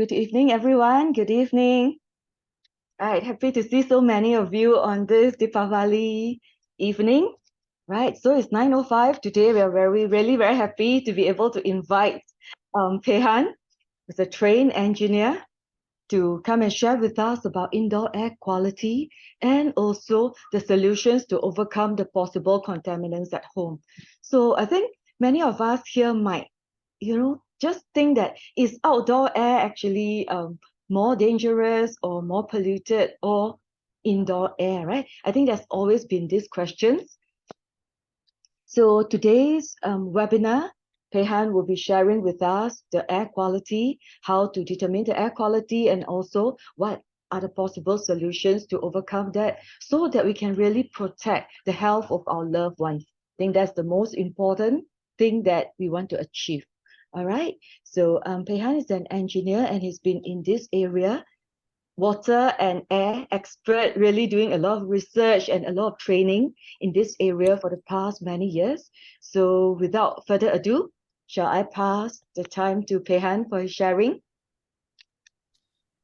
Good evening, everyone. Good evening. Right, happy to see so many of you on this Deepavali evening. Right, so it's 9:05 today. We are really very happy to be able to invite Pey Han, who's a trained engineer, to come and share with us about indoor air quality and also the solutions to overcome the possible contaminants at home. So I think many of us here might, just think that is outdoor air actually more dangerous or more polluted or indoor air, right? I think there's always been these questions. So today's webinar, Pey Han will be sharing with us the air quality, how to determine the air quality, and also what are the possible solutions to overcome that so that we can really protect the health of our loved ones. I think that's the most important thing that we want to achieve. All right. So Pey Han is an engineer and he's been in this area, water and air expert, really doing a lot of research and a lot of training in this area for the past many years. So without further ado, shall I pass the time to Pey Han for his sharing?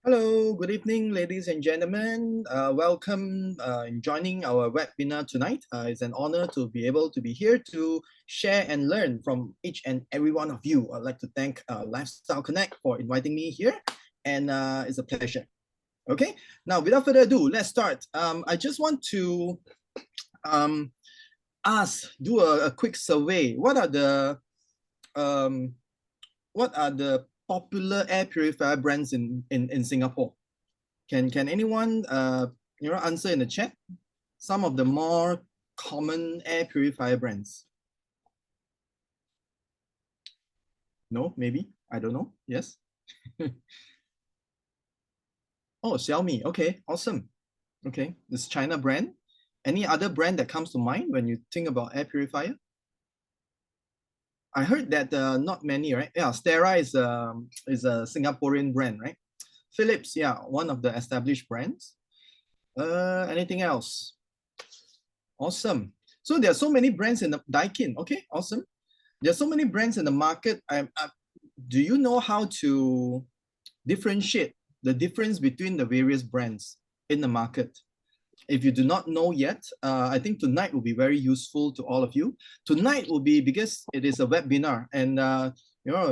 Hello, good evening, ladies and gentlemen. Welcome in joining our webinar tonight. It's an honor to be able to be here to share and learn from each and every one of you. I'd like to thank Lifestyle Connect for inviting me here, and it's a pleasure. Okay, now without further ado, let's start. I just want to do a quick survey. What are the popular air purifier brands in Singapore? Can anyone answer in the chat some of the more common air purifier brands? No, maybe, I don't know. Yes. Oh, Xiaomi. Okay, awesome. Okay, this China brand. Any other brand that comes to mind when you think about air purifier? I heard that not many, right? Yeah, Stera is a Singaporean brand, right? Philips, yeah, one of the established brands. Anything else? Awesome. So there are so many brands in the Daikin. Okay, awesome. There are so many brands in the market. Do you know how to differentiate the difference between the various brands in the market? If you do not know yet, I think tonight will be very useful to all of you. Tonight will be, because it is a webinar and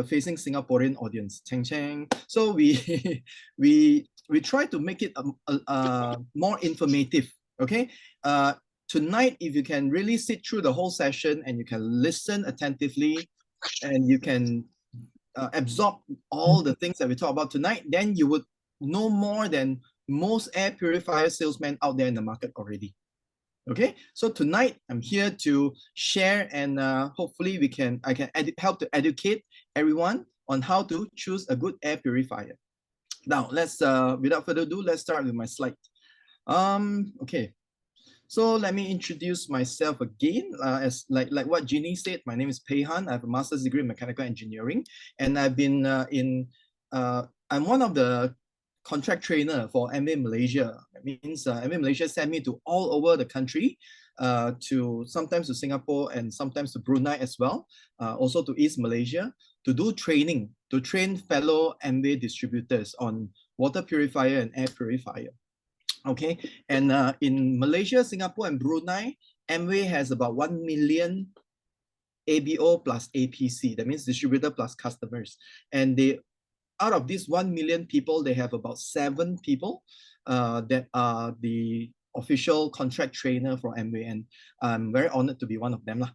facing Singaporean audience. Cheng cheng. So we we try to make it more informative. Okay. Tonight, if you can really sit through the whole session and you can listen attentively and you can absorb all the things that we talk about tonight, then you would know more than most air purifier salesmen out there in the market already. Okay, so tonight I'm here to share and hopefully I can help to educate everyone on how to choose a good air purifier. Now let's without further ado, let's start with my slide. Okay, so let me introduce myself again. As like what Jeannie said, my name is Pey Han. I have a master's degree in mechanical engineering, and I've been I'm one of the contract trainer for MA Malaysia. That means MA Malaysia sent me to all over the country, sometimes to Singapore and sometimes to Brunei as well, also to East Malaysia, to do training, to train fellow MA distributors on water purifier and air purifier. Okay, and in Malaysia, Singapore, and Brunei, Amway has about 1 million ABO plus APC. That means distributor plus customers. And out of these 1 million people, they have about 7 people that are the official contract trainer for Amway, and I'm very honored to be one of them lah.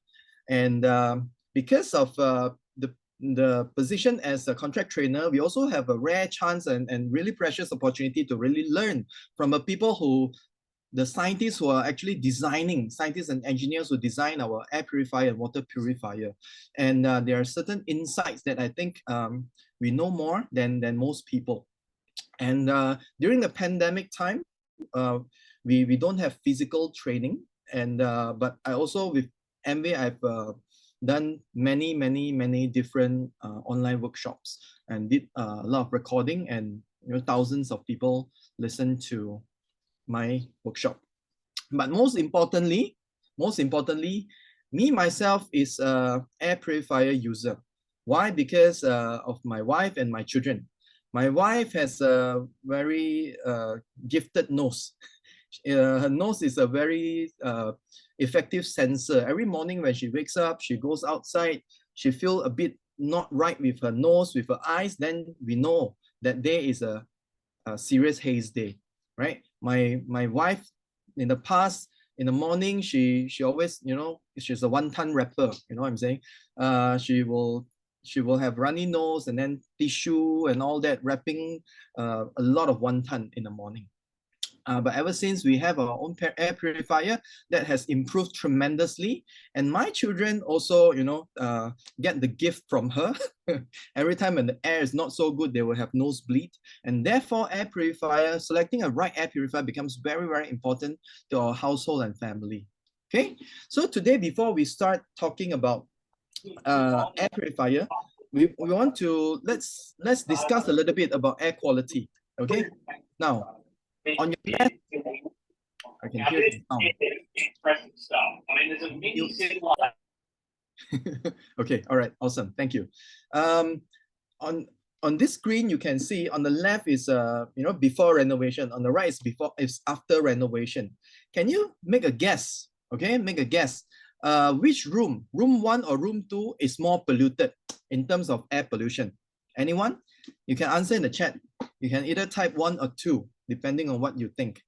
And because of the position as a contract trainer, we also have a rare chance and really precious opportunity to really learn from the scientists who are actually designing, scientists and engineers who design our air purifier and water purifier. And there are certain insights that I think we know more than most people. And during the pandemic time, we don't have physical training. And but I also, with Amway, I've done many different online workshops and did a lot of recording, and thousands of people listen to my workshop. But most importantly, me myself is a air purifier user. Why? Because of my wife and my children. My wife has a very gifted nose. Her nose is a very effective sensor. Every morning when she wakes up, she goes outside, she feels a bit not right with her nose, with her eyes, then we know that day is a serious haze day, right? My wife in the past, in the morning, she always, she's a one-ton rapper, you know what I'm saying? She will have runny nose and then tissue and all that, wrapping a lot of one-ton in the morning. But ever since we have our own air purifier, that has improved tremendously. And my children also, get the gift from her. Every time when the air is not so good, they will have nosebleed. And therefore, air purifier, selecting a right air purifier becomes very, very important to our household and family. Okay, so today, before we start talking about air purifier, we want to let's discuss a little bit about air quality. Okay, now on your left, I can hear the sound. Okay, all right, awesome, thank you. On this screen, you can see on the left is before renovation, on the right is after renovation. Can you make a guess? Okay, make a guess. Which room 1 or room 2 is more polluted in terms of air pollution? Anyone? You can answer in the chat. You can either type 1 or 2, depending on what you think.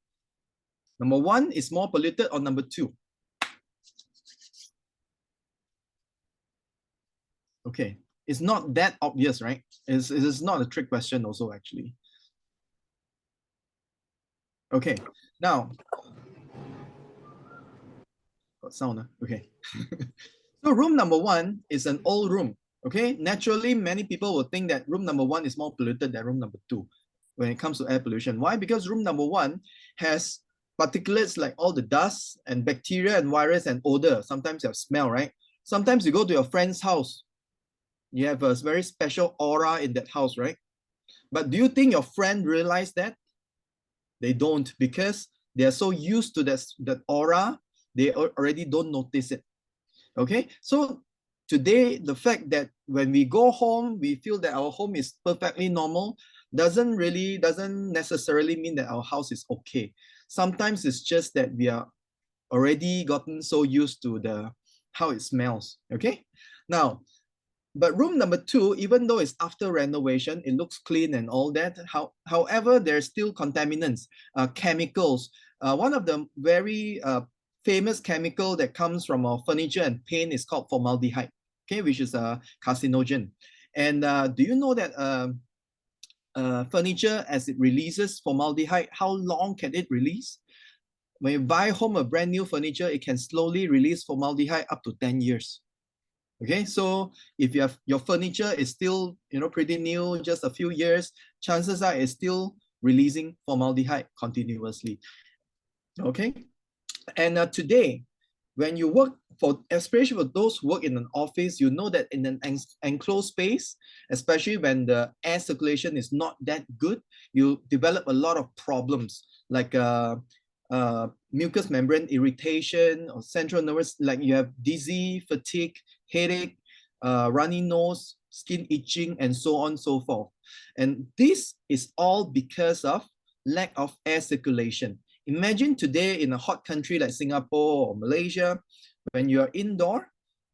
Number 1 is more polluted, or number 2? Okay, it's not that obvious, right? It's not a trick question also, actually. Okay, now, got sound, okay. So room number 1 is an old room, okay? Naturally, many people will think that room number 1 is more polluted than room number 2 when it comes to air pollution. Why? Because room number 1 has particulates like all the dust and bacteria and virus and odor. Sometimes you have smell, right? Sometimes you go to your friend's house, you have a very special aura in that house, right? But do you think your friend realized that? They don't, because they are so used to that aura, they already don't notice it. Okay, so today, the fact that when we go home, we feel that our home is perfectly normal doesn't necessarily mean that our house is okay. Sometimes it's just that we are already gotten so used to how it smells. Okay, now, but room number 2, even though it's after renovation, it looks clean and all that. However, there's still contaminants, chemicals. One of the very famous chemical that comes from our furniture and paint is called formaldehyde, okay, which is a carcinogen. And do you know that furniture, as it releases formaldehyde, how long can it release? When you buy home a brand new furniture, it can slowly release formaldehyde up to 10 years. Okay, so if you have your furniture is still pretty new, just a few years, chances are it's still releasing formaldehyde continuously. Okay, and today, when you work especially for those who work in an office, you know that in an enclosed space, especially when the air circulation is not that good, you develop a lot of problems like mucous membrane irritation or central nervous, like you have dizzy, fatigue, headache, runny nose, skin itching, and so on and so forth. And this is all because of lack of air circulation. Imagine today in a hot country like Singapore or Malaysia, when you're indoor,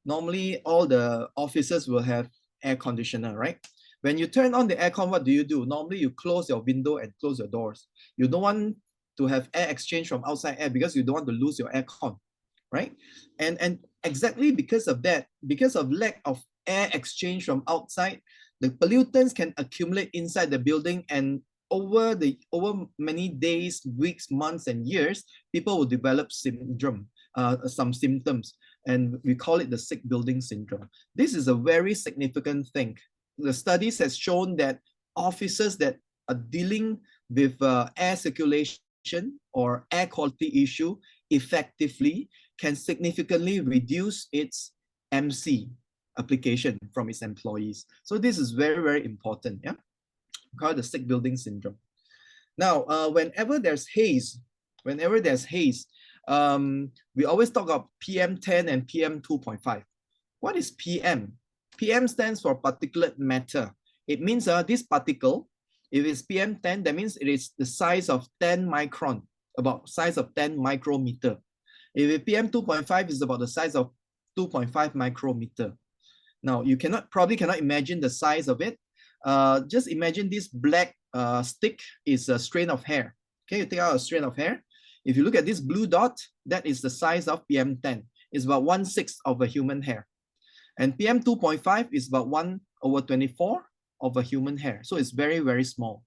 normally all the offices will have air conditioner, right? When you turn on the aircon, what do? Normally you close your window and close your doors. You don't want to have air exchange from outside air because you don't want to lose your aircon, right? And exactly because of that, because of lack of air exchange from outside, the pollutants can accumulate inside the building, and over many days, weeks, months, and years, people will develop some symptoms, and we call it the sick building syndrome. This is a very significant thing. The studies has shown that offices that are dealing with air circulation or air quality issue effectively can significantly reduce its MC application from its employees. So this is very, very important. Yeah, called the sick building syndrome. Now, whenever there's haze, we always talk about PM10 and PM2.5. What is PM? PM stands for particulate matter. It means this particle If it's PM10, that means it is the size of 10 micron, about size of 10 micrometer. If it's PM2.5, it's about the size of 2.5 micrometer. Now, you probably cannot imagine the size of it. Just imagine this black stick is a strand of hair. Okay, you take out a strand of hair. If you look at this blue dot, that is the size of PM10. It's about 1/6 of a human hair. And PM2.5 is about 1/24 of a human hair. So it's very, very small.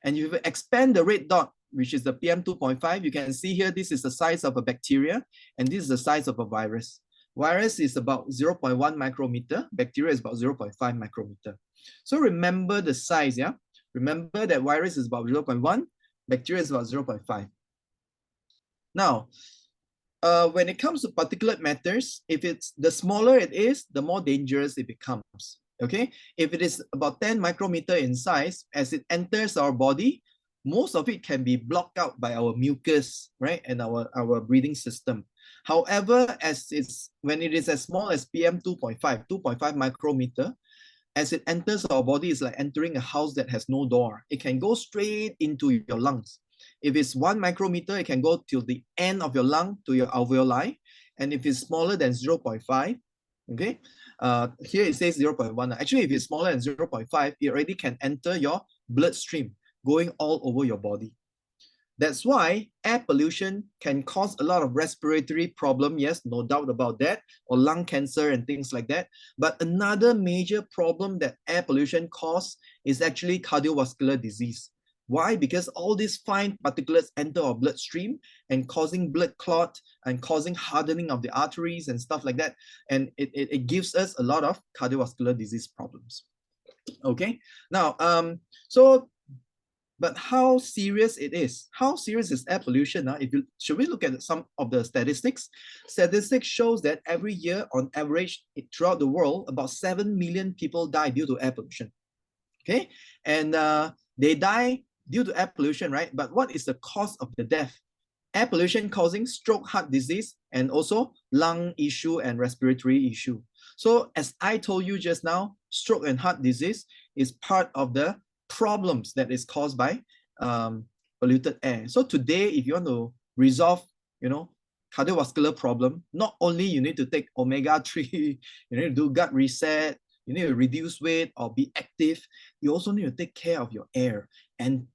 And if you expand the red dot, which is the PM2.5, you can see here, this is the size of a bacteria, and this is the size of a virus. Virus is about 0.1 micrometer, bacteria is about 0.5 micrometer. So remember the size, yeah? Remember that virus is about 0.1, bacteria is about 0.5. Now, when it comes to particulate matters, if it's the smaller it is, the more dangerous it becomes. Okay, if it is about 10 micrometer in size, as it enters our body, most of it can be blocked out by our mucus, right, and our breathing system. However, when it is as small as PM2.5, 2.5 micrometer, as it enters our body, it's like entering a house that has no door. It can go straight into your lungs. If it's 1 micrometer, it can go till the end of your lung, to your alveoli. And if it's smaller than 0.5, okay, here it says 0.1. Actually, if it's smaller than 0.5, it already can enter your bloodstream, going all over your body. That's why air pollution can cause a lot of respiratory problem, yes, no doubt about that, or lung cancer and things like that. But another major problem that air pollution causes is actually cardiovascular disease. Why? Because all these fine particulates enter our bloodstream and causing blood clot and causing hardening of the arteries and stuff like that. And it gives us a lot of cardiovascular disease problems. Okay, now, but how serious it is? How serious is air pollution? Should we look at some of the statistics? Statistics shows that every year, on average, throughout the world, about 7 million people die due to air pollution. Okay, and they die due to air pollution, right? But what is the cause of the death? Air pollution causing stroke, heart disease, and also lung issue and respiratory issue. So as I told you just now, stroke and heart disease is part of the problems that is caused by polluted air. So today, if you want to resolve, cardiovascular problem, not only you need to take omega-3, you need to do gut reset, you need to reduce weight or be active, you also need to take care of your air. And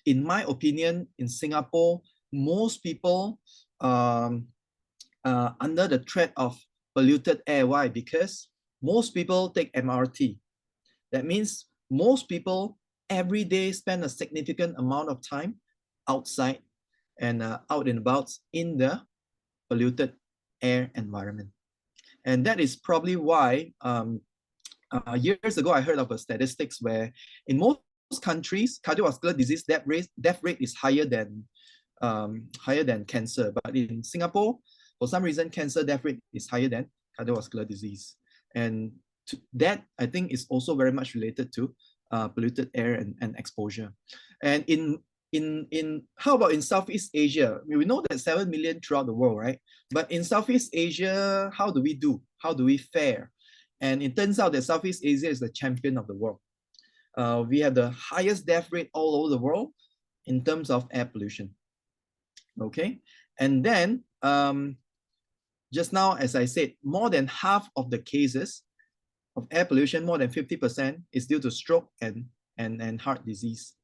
in my opinion, in Singapore, most people under the threat of polluted air. Why? Because most people take MRT. That means most people every day spend a significant amount of time outside and out and about in the polluted air environment. And that is probably why years ago I heard of a statistics where in most countries, cardiovascular disease death rate is higher than cancer. But in Singapore, for some reason, cancer death rate is higher than cardiovascular disease. And that, I think, is also very much related to polluted air and exposure. And how about in Southeast Asia? We know that 7 million throughout the world, right? But in Southeast Asia, how do we do? How do we fare? And it turns out that Southeast Asia is the champion of the world. We have the highest death rate all over the world in terms of air pollution. Okay, and then just now, as I said, more than half of the cases of air pollution, more than 50%, is due to stroke and heart disease.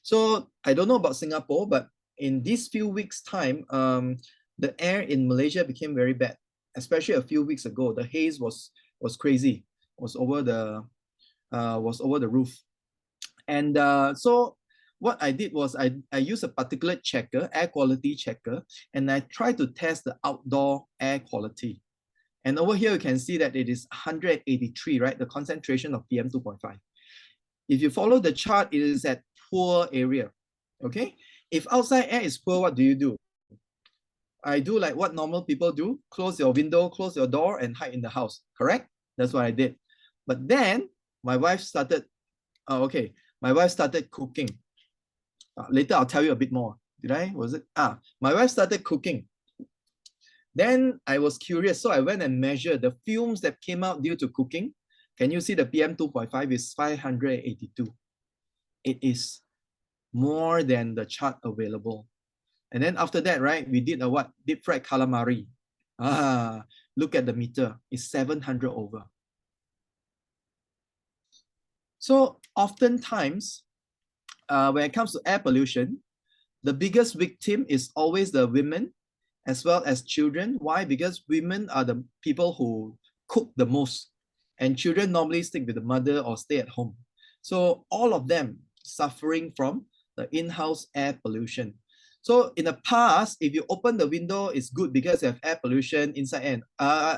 So I don't know about Singapore, but in these few weeks' time, the air in Malaysia became very bad, especially a few weeks ago. The haze was crazy, was over the roof. And so what I did was I used a particulate checker, air quality checker, and I tried to test the outdoor air quality. And over here, you can see that it is 183, right? The concentration of PM2.5. If you follow the chart, it is at poor area, okay? If outside air is poor, what do? I do like what normal people do, close your window, close your door, and hide in the house, correct? That's what I did. But then my wife started, my wife started cooking. Later, I'll tell you a bit more. My wife started cooking. Then I was curious, so I went and measured the fumes that came out due to cooking. Can you see the PM2.5 is 582? it is more than the chart available. And then after that, right, we did a what? Deep fried calamari. Look at the meter, it's 700 over. So oftentimes, when it comes to air pollution, the biggest victim is always the women as well as children. Why? Because women are the people who cook the most, and children normally stick with the mother or stay at home. So all of them suffering from the in-house air pollution. So in the past, if you open the window, it's good because you have air pollution inside and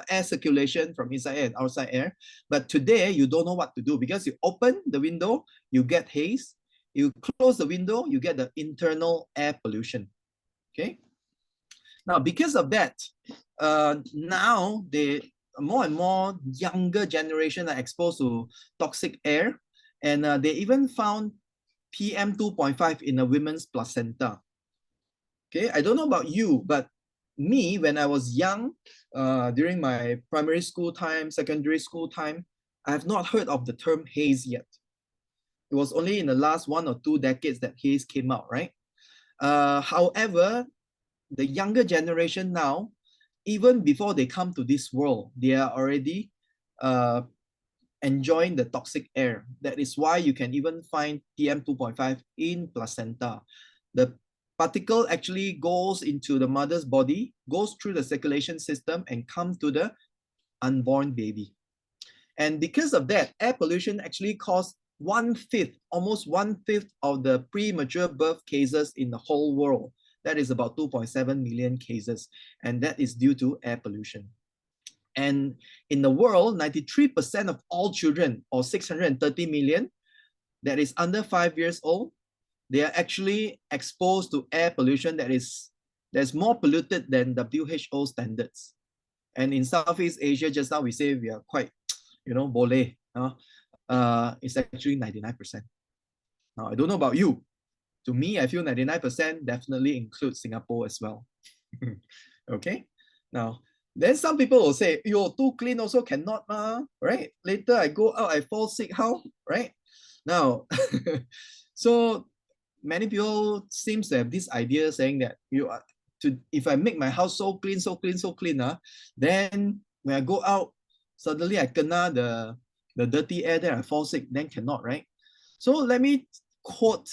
air circulation from inside and outside air. But today, you don't know what to do because you open the window, you get haze. You close the window, you get the internal air pollution. Okay. Now, because of that, now more and more younger generation are exposed to toxic air, and they even found PM 2.5 in a women's placenta. Okay, I don't know about you, but me, when I was young, during my primary school time, secondary school time, I have not heard of the term haze yet. It was only in the last 1 or 2 decades that haze came out, right? However, the younger generation now, even before they come to this world, they are already enjoying the toxic air. That is why you can even find PM 2.5 in placenta. The particle actually goes into the mother's body, goes through the circulation system and comes to the unborn baby. And because of that, air pollution actually caused 1/5, almost 1/5 of the premature birth cases in the whole world. That is about 2.7 million cases. And that is due to air pollution. And in the world, 93% of all children, or 630 million, that is under 5 years old, they are actually exposed to air pollution that's more polluted than WHO standards. And in Southeast Asia, just now we say we are quite, bole. It's actually 99%. Now, I don't know about you. To me, I feel 99% definitely includes Singapore as well. Okay? Now, then some people will say, yo, too clean also cannot, right? Later I go out, I fall sick, how? Right? Now, so many people seems to have this idea saying that if I make my house so clean, then when I go out, suddenly I kena the dirty air there, I fall sick, then cannot, right? So let me quote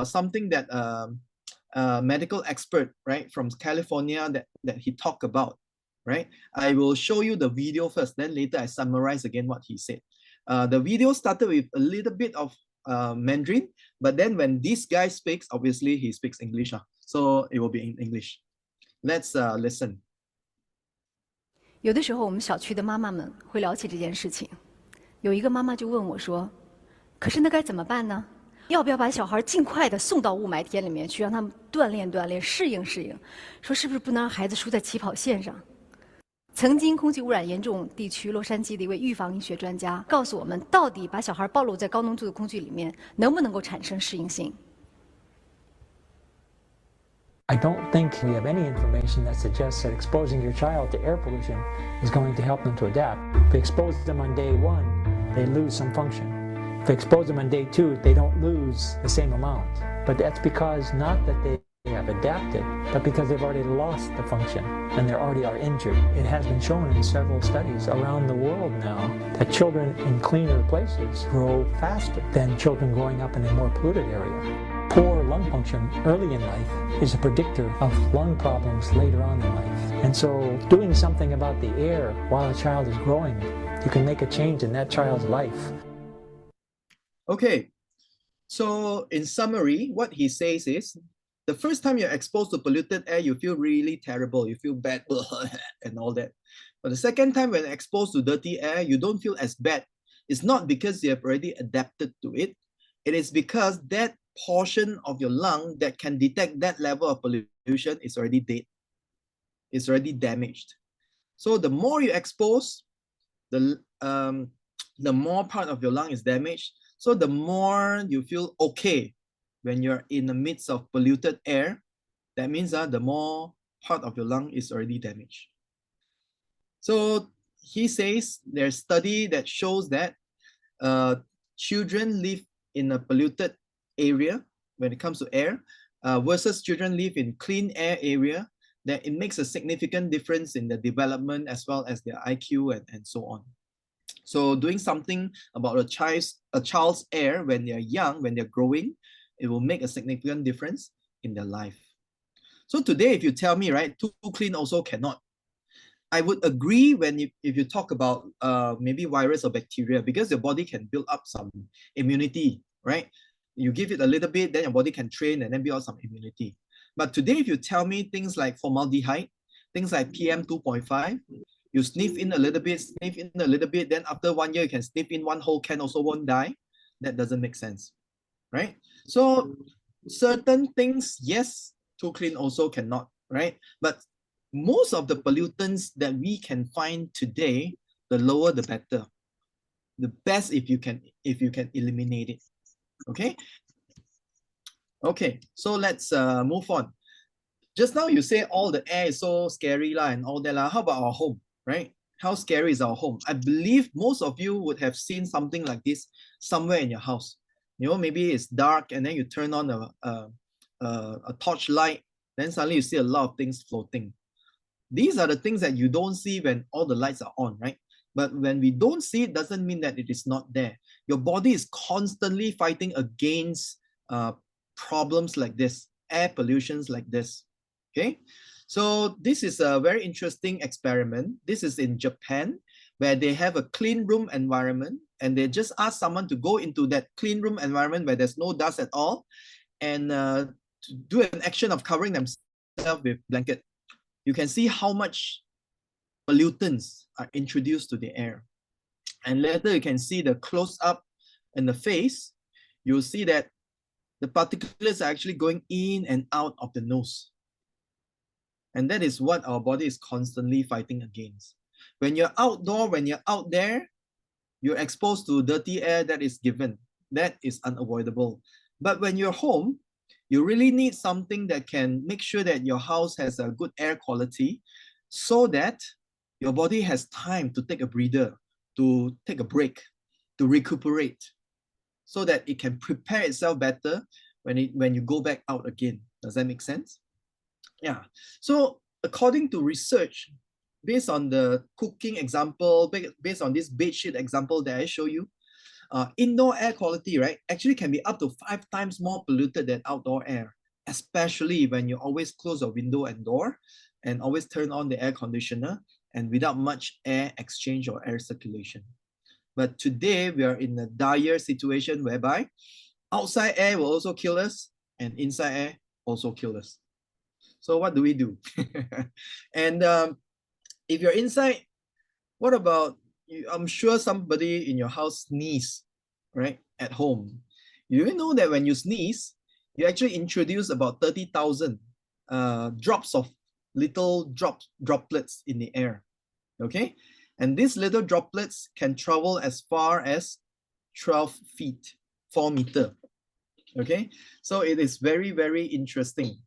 something that a medical expert, right, from California that he talked about, right? I will show you the video first, then later I summarize again what he said. The video started with a little bit of Mandarin, but then when this guy speaks, obviously he speaks English, so it will be in English. Let's listen. 有的时候，我们小区的妈妈们会聊起这件事情。有一个妈妈就问我说：“可是那该怎么办呢？要不要把小孩尽快的送到雾霾天里面去，让他们锻炼锻炼、适应适应？说是不是不能让孩子输在起跑线上？”曾经空气污染严重地区洛杉矶的一位预防医学专家告诉我们，到底把小孩暴露在高浓度的空气里面，能不能够产生适应性？ I don't think we have any information that suggests that exposing your child to air pollution is going to help them to adapt. If we expose them on day 1, they lose some function. If we expose them on day 2, they don't lose the same amount. But that's because not that they have adapted, but because they've already lost the function and they already are injured. It has been shown in several studies around the world now that children in cleaner places grow faster than children growing up in a more polluted area. Poor lung function early in life is a predictor of lung problems later on in life. And so doing something about the air while a child is growing, you can make a change in that child's life. Okay, so in summary, what he says is, the first time you're exposed to polluted air, you feel really terrible, you feel bad and all that. But the second time when exposed to dirty air, you don't feel as bad. It's not because you have already adapted to it. It is because that portion of your lung that can detect that level of pollution is already dead. It's already damaged. So the more you expose, the more part of your lung is damaged. So the more you feel okay when you're in the midst of polluted air. That means the more part of your lung is already damaged. So he says there's study that shows that children live in a polluted area when it comes to air versus children live in clean air area, that it makes a significant difference in the development as well as their IQ and so on. So doing something about a child's air when they're young, when they're growing, it will make a significant difference in their life. So today, if you tell me, right, too clean also cannot, I would agree if you talk about maybe virus or bacteria, because your body can build up some immunity, right? You give it a little bit, then your body can train and then build up some immunity. But today, if you tell me things like formaldehyde, things like PM 2.5, you sniff in a little bit, then after 1 year, you can sniff in one whole can, also won't die. That doesn't make sense, right? So certain things, yes, too clean also cannot, right? But most of the pollutants that we can find today, the lower the better. The best if you can eliminate it. Okay. Okay, so let's move on. Just now you say all the air is so scary lah and all that lah. How about our home, right? How scary is our home? I believe most of you would have seen something like this somewhere in your house. You know, maybe it's dark and then you turn on a torch light, then suddenly you see a lot of things floating. These are the things that you don't see when all the lights are on, right? But when we don't see it, doesn't mean that it is not there. Your body is constantly fighting against problems like this, air pollutions like this, okay? So this is a very interesting experiment. This is in Japan, where they have a clean room environment, and they just ask someone to go into that clean room environment where there's no dust at all, and to do an action of covering themselves with blanket. You can see how much pollutants are introduced to the air. And later you can see the close-up in the face. You'll see that the particulates are actually going in and out of the nose. And that is what our body is constantly fighting against. When you're outdoor, when you're out there, you're exposed to dirty air that is given. That is unavoidable. But when you're home, you really need something that can make sure that your house has a good air quality so that your body has time to take a breather, to take a break, to recuperate, so that it can prepare itself better when you go back out again. Does that make sense? Yeah. So according to research, based on the cooking example, based on this bedsheet example that I show you, indoor air quality, right, actually can be up to 5 times more polluted than outdoor air, especially when you always close your window and door and always turn on the air conditioner and without much air exchange or air circulation. But today we are in a dire situation whereby outside air will also kill us and inside air also kill us. So what do we do? And if you're inside, what about, I'm sure somebody in your house sneeze, right, at home. You know that when you sneeze, you actually introduce about 30,000 drops of little droplets in the air, okay? And these little droplets can travel as far as 12 feet, 4 meters, okay? So it is very, very interesting.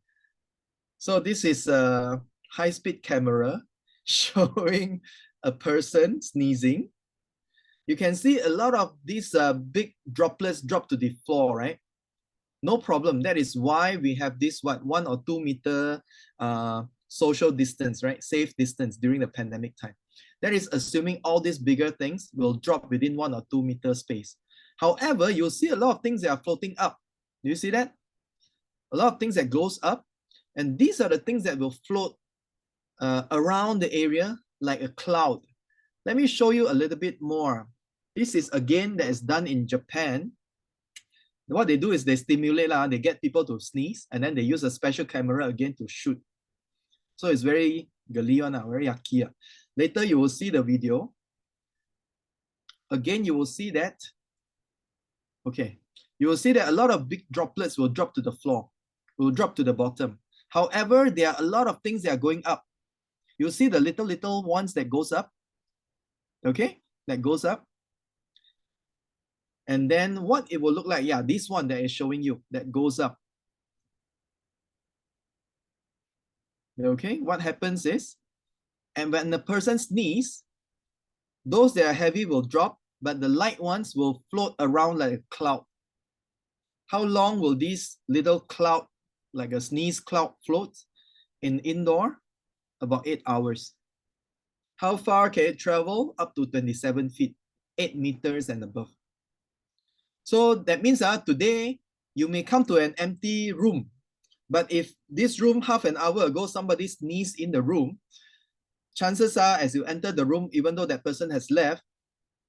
So this is a high-speed camera showing a person sneezing. You can see a lot of these big droplets drop to the floor, right? No problem. That is why we have this 1 or 2 meter social distance, right? Safe distance during the pandemic time. That is assuming all these bigger things will drop within 1 or 2 meter space. However, you'll see a lot of things that are floating up. Do you see that? A lot of things that goes up, and these are the things that will float around the area like a cloud. Let me show you a little bit more. This is again that is done in Japan. What they do is they stimulate, they get people to sneeze, and then they use a special camera again to shoot. So it's very gali one, very yucky. Later you will see the video. Again, you will see that, okay, you will see that a lot of big droplets will drop to the floor, will drop to the bottom. However, there are a lot of things that are going up. You'll see the little ones that goes up, okay, that goes up. And then what it will look like, yeah, this one that is showing you, that goes up. Okay, what happens is, and when the person sneezes, those that are heavy will drop, but the light ones will float around like a cloud. How long will this little cloud, like a sneeze cloud, float in indoor? About 8 hours. How far can it travel? Up to 27 feet, 8 meters and above. So that means today you may come to an empty room, but if this room half an hour ago somebody sneezed in the room, chances are as you enter the room, even though that person has left,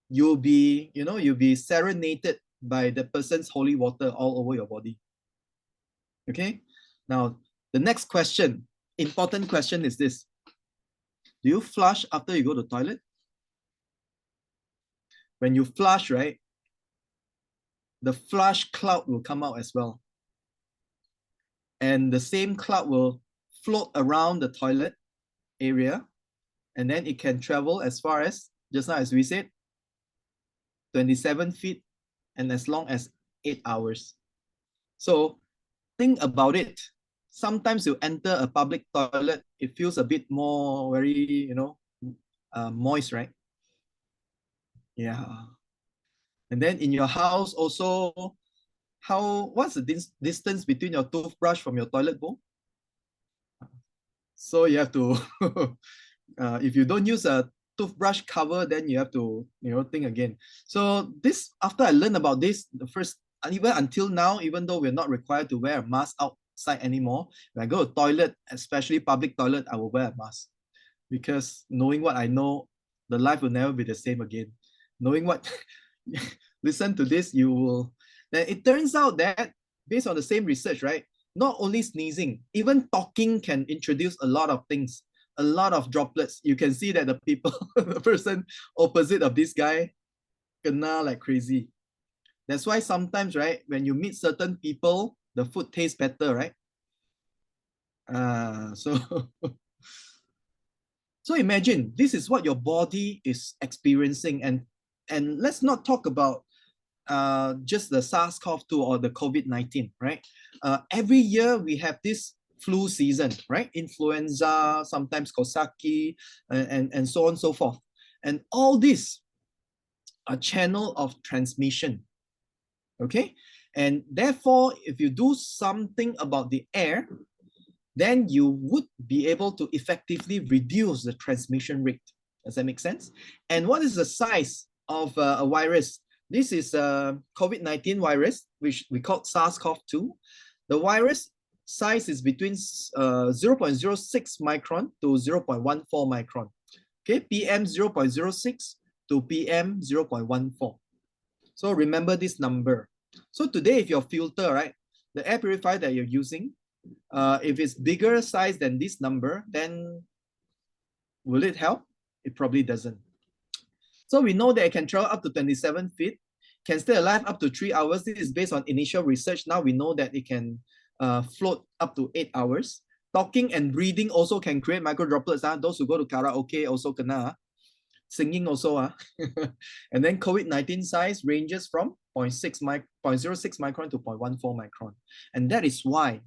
you'll be serenaded by the person's holy water all over your body. Okay, now the next question, important question is this: do you flush after you go to the toilet? When you flush, right, the flush cloud will come out as well. And the same cloud will float around the toilet area, and then it can travel as far as, just now as we said, 27 feet and as long as 8 hours. So think about it. Sometimes you enter a public toilet, it feels a bit more very, moist, right? Yeah. And then in your house also, what's the distance between your toothbrush from your toilet bowl? So you have to, if you don't use a toothbrush cover, then you have to, think again. So this, after I learned about this, the first, and even until now, even though we're not required to wear a mask outside anymore, when I go to toilet, especially public toilet, I will wear a mask. Because knowing what I know, the life will never be the same again. Knowing what, listen to this, you will, then it turns out that based on the same research, right, not only sneezing, even talking can introduce a lot of things, a lot of droplets. You can see that the people, the person opposite of this guy, kena like crazy. That's why sometimes, right, when you meet certain people, the food tastes better, right? So imagine this is what your body is experiencing, and let's not talk about just the SARS-CoV-2 or the COVID-19, right? Every year we have this flu season, right? Influenza, sometimes Kosaki, and so on and so forth. And all this are channel of transmission, okay? And therefore, if you do something about the air, then you would be able to effectively reduce the transmission rate. Does that make sense? And what is the size of a virus? This is a COVID-19 virus, which we call SARS-CoV-2. The virus size is between 0.06 micron to 0.14 micron. Okay, PM 0.06 to PM 0.14. So remember this number. So today, if your filter, right, the air purifier that you're using, if it's bigger size than this number, then will it help? It probably doesn't. So we know that it can travel up to 27 feet, can stay alive up to 3 hours. This is based on initial research. Now we know that it can float up to 8 hours. Talking and breathing also can create microdroplets. Those who go to karaoke also kena. Singing also. And then COVID-19 size ranges from 0.06 micron to 0.14 micron. And that is why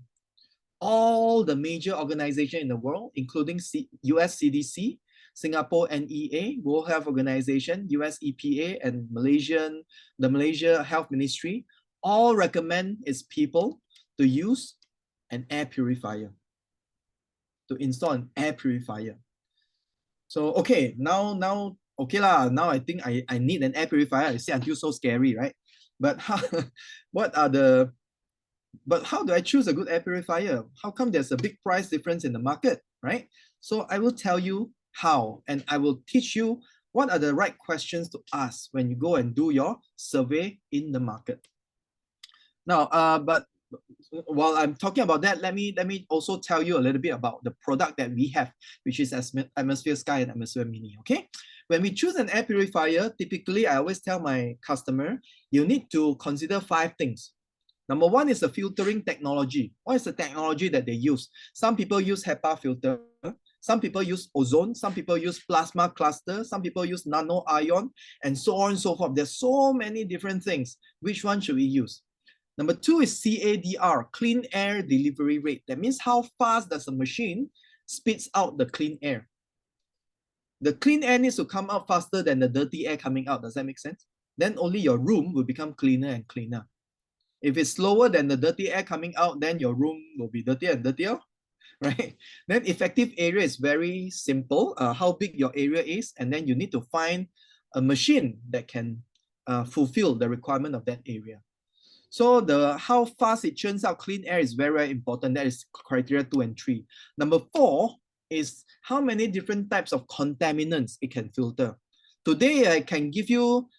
all the major organizations in the world, including US CDC, Singapore NEA, World Health Organization, US EPA, and the Malaysia Health Ministry, all recommend its people to use an air purifier, to install an air purifier. So, okay, now I think I need an air purifier. I say until so scary, right? But how, but how do I choose a good air purifier? How come there's a big price difference in the market, right? So I will tell you how, and I will teach you what are the right questions to ask when you go and do your survey in the market. Now, but while I'm talking about that, let me also tell you a little bit about the product that we have, which is Atmosphere Sky and Atmosphere Mini, okay? When we choose an air purifier, typically I always tell my customer, you need to consider 5 things. Number 1 is the filtering technology. What is the technology that they use? Some people use HEPA filter, some people use ozone, some people use plasma cluster, some people use nano ion, and so on and so forth. There's so many different things. Which one should we use? Number 2 is CADR, clean air delivery rate. That means how fast does a machine spits out the clean air. The clean air needs to come out faster than the dirty air coming out. Does that make sense? Then only your room will become cleaner and cleaner. If it's slower than the dirty air coming out, then your room will be dirtier and dirtier, right? Then effective area is very simple, how big your area is, and then you need to find a machine that can fulfill the requirement of that area. So how fast it churns out clean air is very, very important. That is criteria 2 and 3. Number 4 is how many different types of contaminants it can filter. Today, I can give you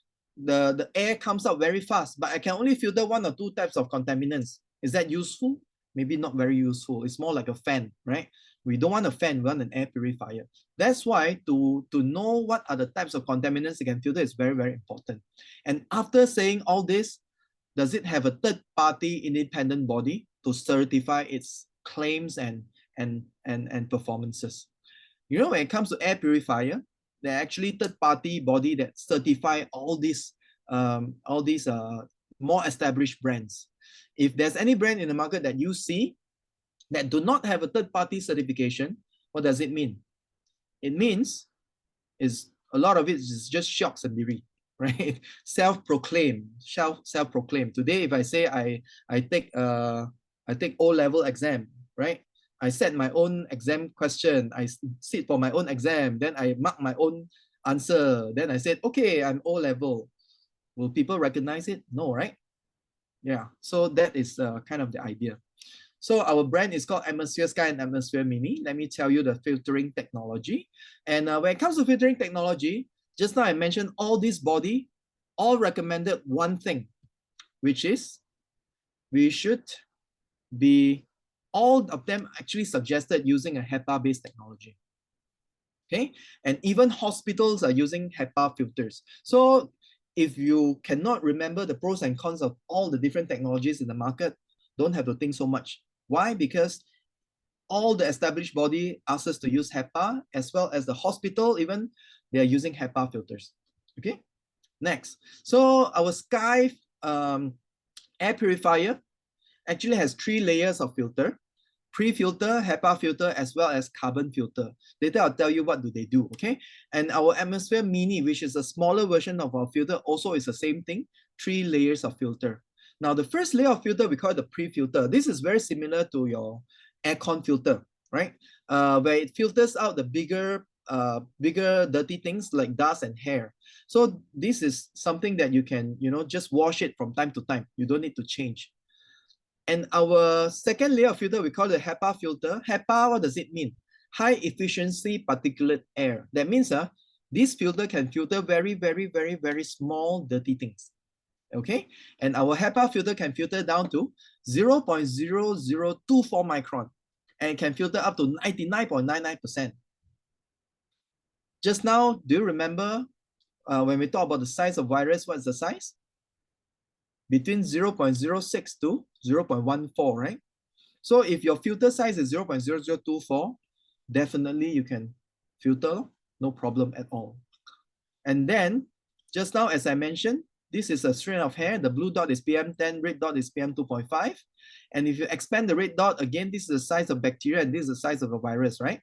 the air comes out very fast, but I can only filter 1 or 2 types of contaminants. Is that useful? Maybe not very useful. It's more like a fan, right? We don't want a fan, we want an air purifier. That's why to know what are the types of contaminants it can filter is very, very important. And after saying all this, does it have a third-party independent body to certify its claims and performances? You know, when it comes to air purifier, there are actually third-party body that certify all these more established brands. If there's any brand in the market that you see that do not have a third-party certification, what does it mean? It means is a lot of it is just shocks and debris, right? Self-proclaimed. Today, if I say I take O-level exam, right? I set my own exam question. I sit for my own exam. Then I mark my own answer. Then I said, okay, I'm O-level. Will people recognize it? No, right? Yeah. So that is kind of the idea. So our brand is called Atmosphere Sky and Atmosphere Mini. Let me tell you the filtering technology. And when it comes to filtering technology, just now I mentioned all this body, all recommended one thing, which is we should be, all of them actually suggested using a HEPA-based technology. Okay, and even hospitals are using HEPA filters. So if you cannot remember the pros and cons of all the different technologies in the market, don't have to think so much. Why? Because all the established body asks us to use HEPA, as well as the hospital, even they are using HEPA filters. Okay, next. So our Sky air purifier actually has 3 layers of filter: pre-filter, HEPA filter, as well as carbon filter. Later I'll tell you what do they do, okay? And our Atmosphere Mini, which is a smaller version of our filter, also is the same thing, 3 layers of filter. Now the first layer of filter, we call it the pre-filter. This is very similar to your aircon filter, right? Where it filters out the bigger dirty things like dust and hair. So this is something that you can, just wash it from time to time. You don't need to change. And our second layer of filter, we call it the HEPA filter. HEPA, what does it mean? High efficiency particulate air. That means this filter can filter very, very, very, very small dirty things. Okay, and our HEPA filter can filter down to 0.0024 micron and can filter up to 99.99%. Just now, do you remember when we talk about the size of virus, what's the size? Between 0.06 to 0.14, right? So if your filter size is 0.0024, definitely you can filter, no problem at all. And then, just now, as I mentioned, this is a strand of hair. The blue dot is PM10, red dot is PM2.5. And if you expand the red dot, again, this is the size of bacteria and this is the size of a virus, right?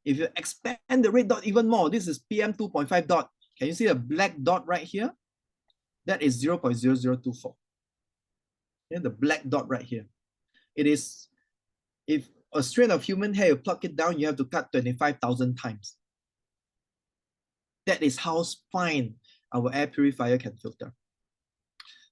If you expand the red dot even more, this is PM2.5 dot. Can you see a black dot right here? That is 0.0024. Yeah, the black dot right here. It is, if a strand of human hair, you pluck it down, you have to cut 25,000 times. That is how fine our air purifier can filter.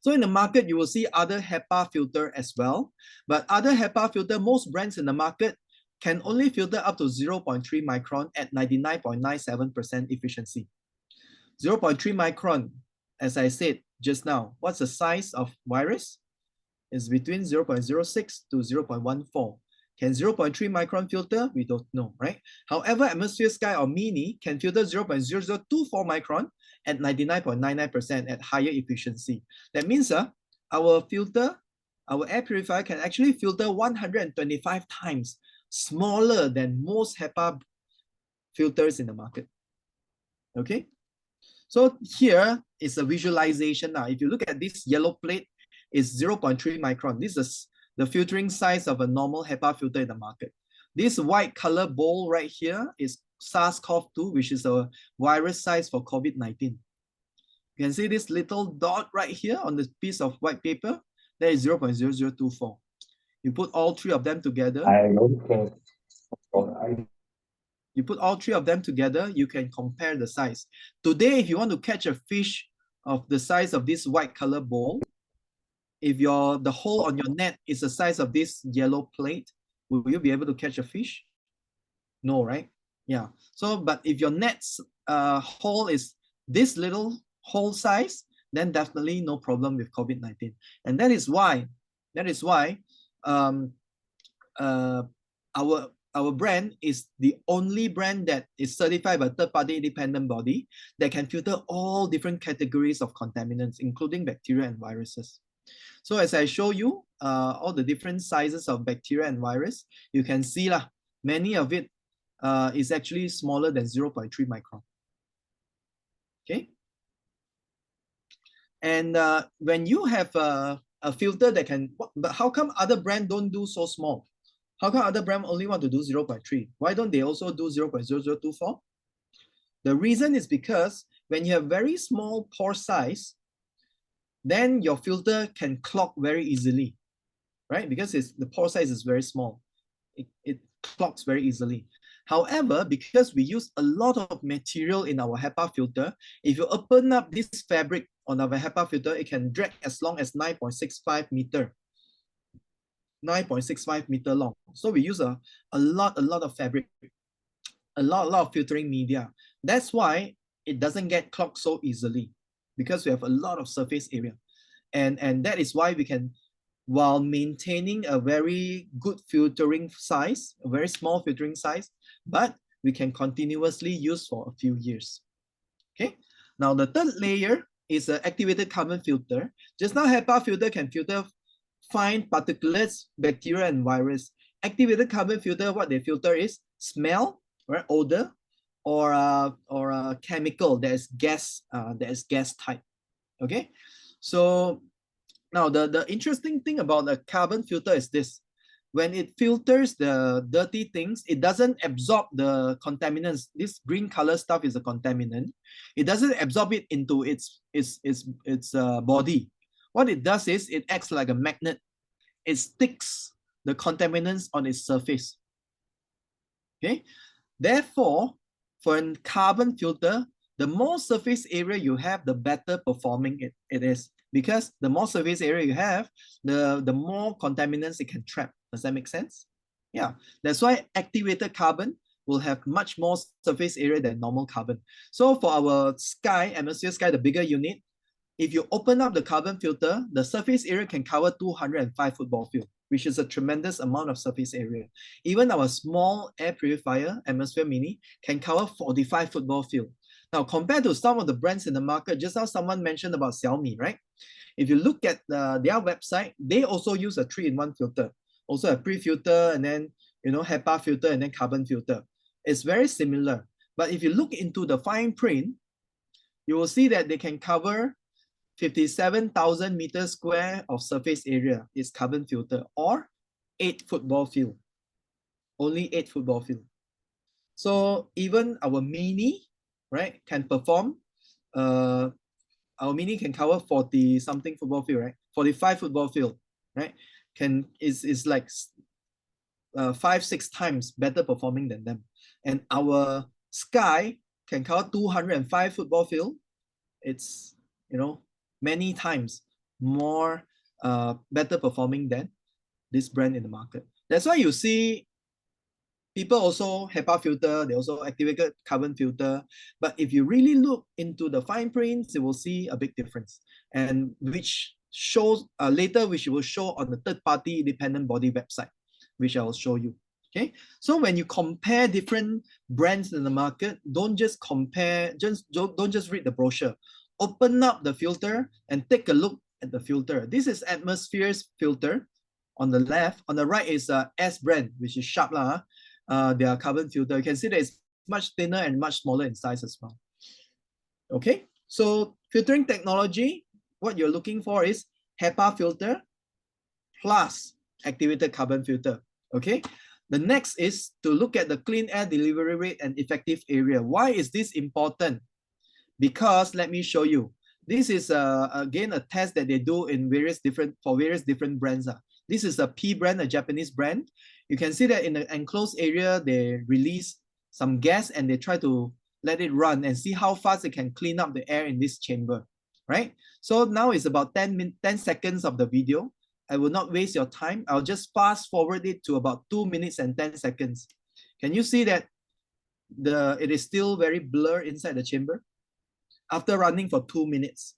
So in the market, you will see other HEPA filter as well. But other HEPA filter, most brands in the market can only filter up to 0.3 micron at 99.97% efficiency. 0.3 micron, as I said just now, what's the size of virus? It's between 0.06 to 0.14. Can 0.3 micron filter? We don't know, right? However, Atmosphere Sky or Mini can filter 0.0024 micron at 99.99% at higher efficiency. That means our filter, our air purifier can actually filter 125 times smaller than most HEPA filters in the market. Okay? So here is a visualization now. If you look at this yellow plate, it's 0.3 micron. This is the filtering size of a normal HEPA filter in the market. This white color bowl right here is SARS-CoV-2, which is a virus size for COVID-19. You can see this little dot right here on this piece of white paper. That is 0.0024. You put all three of them together. You put all three of them together, you can compare the size. Today, if you want to catch a fish of the size of this white color bowl, if the hole on your net is the size of this yellow plate, will you be able to catch a fish? No, right? Yeah. So, but if your net's hole is this little hole size, then definitely no problem with COVID-19. And that is why our brand is the only brand that is certified by third-party independent body that can filter all different categories of contaminants, including bacteria and viruses. So as I show you all the different sizes of bacteria and virus, you can see many of it is actually smaller than 0.3 micron. Okay. And when you have a filter that can, but how come other brands don't do so small? How come other brands only want to do 0.3? Why don't they also do 0.0024? The reason is because when you have very small pore size, then your filter can clog very easily, right? Because the pore size is very small. It clogs very easily. However, because we use a lot of material in our HEPA filter, if you open up this fabric on our HEPA filter, it can drag as long as 9.65 meter. 9.65 meter long. So we use a lot of fabric, a lot of filtering media. That's why it doesn't get clogged so easily, because we have a lot of surface area. And that is why we can, while maintaining a very good filtering size, a very small filtering size, but we can continuously use for a few years. Okay. Now the third layer is an activated carbon filter. Just now HEPA filter can filter fine particulates, bacteria and virus. Activated carbon filter, what they filter is smell, right, odor, or a chemical that is gas type. Okay, so now the interesting thing about the carbon filter is this: when it filters the dirty things, it doesn't absorb the contaminants. This green color stuff is a contaminant. It doesn't absorb it into its body. What it does is it acts like a magnet. It sticks the contaminants on its surface. Okay, therefore, for a carbon filter, the more surface area you have, the better performing it is. Because the more surface area you have, the more contaminants it can trap. Does that make sense? Yeah, that's why activated carbon will have much more surface area than normal carbon. So for our sky, atmosphere sky, the bigger unit, if you open up the carbon filter, the surface area can cover 205 football field, which is a tremendous amount of surface area. Even our small air purifier, Atmosphere Mini, can cover 45 football field. Now, compared to some of the brands in the market, just now someone mentioned about Xiaomi, right? If you look at their website, they also use a 3-in-1 filter. Also a pre-filter, and then, HEPA filter, and then carbon filter. It's very similar. But if you look into the fine print, you will see that they can cover 57,000 meters square of surface area is carbon filter, or 8 football field. Only 8 football field. So even our Mini, right, can perform. Our Mini can cover 40 something football field, right? 45 football field, right? Is like 5-6 times better performing than them. And our Sky can cover 205 football field. It's many times more better performing than this brand in the market. That's why you see people also HEPA filter, they also activated carbon filter. But if you really look into the fine prints, you will see a big difference. And which shows later, which will show on the third-party independent body website, which I will show you. Okay, so when you compare different brands in the market, don't just compare, don't just read the brochure. Open up the filter and take a look at the filter. This is Atmosphere's filter on the left. On the right is S brand, which is Sharp their carbon filter. You can see that it's much thinner and much smaller in size as well. Okay, so filtering technology, what you're looking for is HEPA filter plus activated carbon filter. Okay, the next is to look at the clean air delivery rate and effective area. Why is this important? Because let me show you. This is again a test that they do in various different brands. This is a P brand, a Japanese brand. You can see that in the enclosed area, they release some gas and they try to let it run and see how fast it can clean up the air in this chamber, right? So now it's about 10 seconds of the video. I will not waste your time. I'll just fast forward it to about 2 minutes and 10 seconds. Can you see that it is still very blurred inside the chamber after running for 2 minutes?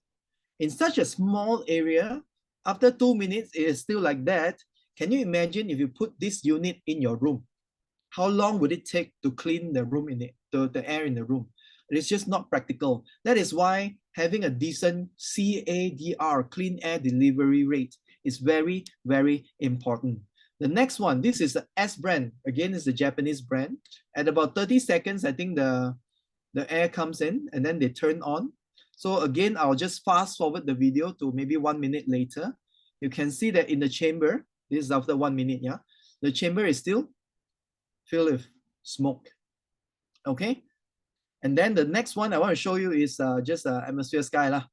In such a small area, after 2 minutes, it is still like that. Can you imagine if you put this unit in your room? How long would it take to clean the room the air in the room? It is just not practical. That is why having a decent CADR, clean air delivery rate, is very, very important. The next one, this is the S brand. Again, it's a Japanese brand. At about 30 seconds, I think the air comes in and then they turn on. So again, I'll just fast forward the video to maybe 1 minute later. You can see that in the chamber, this is after 1 minute, yeah? The chamber is still filled with smoke, okay? And then the next one I want to show you is just atmosphere sky lah.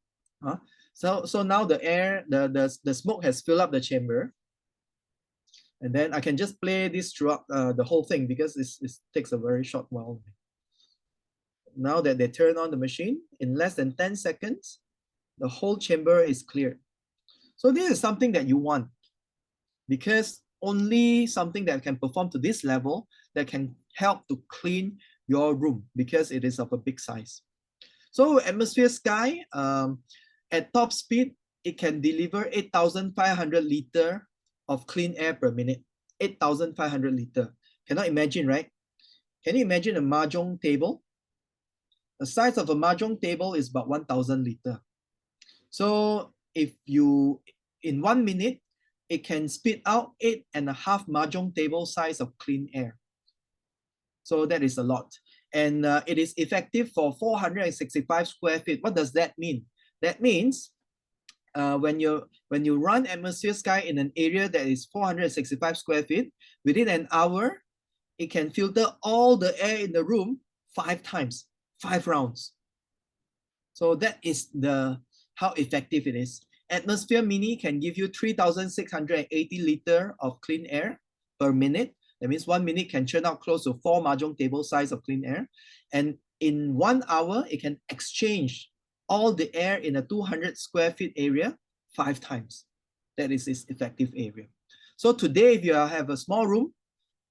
So now the air, the smoke has filled up the chamber. And then I can just play this throughout the whole thing because it takes a very short while. Now that they turn on the machine, in less than 10 seconds, the whole chamber is cleared. So this is something that you want because only something that can perform to this level that can help to clean your room because it is of a big size. So atmosphere sky, at top speed, it can deliver 8,500 liters of clean air per minute. 8,500 liters. Cannot imagine, right? Can you imagine a mahjong table? The size of a mahjong table is about 1,000 liters. So if you, in 1 minute, it can spit out 8.5 mahjong table size of clean air. So that is a lot. And it is effective for 465 square feet. What does that mean? That means when you run atmosphere sky in an area that is 465 square feet, within an hour, it can filter all the air in the room 5 times, 5 rounds. So that is how effective it is. Atmosphere Mini can give you 3,680 liters of clean air per minute. That means 1 minute can churn out close to 4 mahjong table size of clean air. And in 1 hour, it can exchange all the air in a 200 square feet area 5 times. That is its effective area. So today, if you have a small room,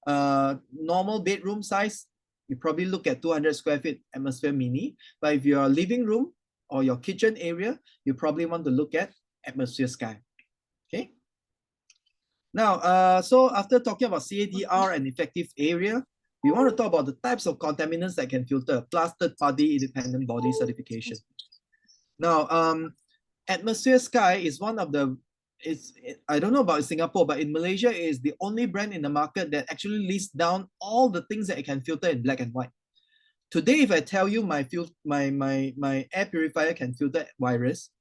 normal bedroom size, you probably look at 200 square feet atmosphere mini. But if you're a living room or your kitchen area, you probably want to look at atmosphere sky. Okay. Now, so after talking about CADR and effective area, we want to talk about the types of contaminants that can filter, plus third-party independent body certification. Now, atmosphere sky is one of the, I don't know about Singapore, but in Malaysia, it is the only brand in the market that actually lists down all the things that it can filter in black and white. Today, if I tell you my air purifier can filter virus,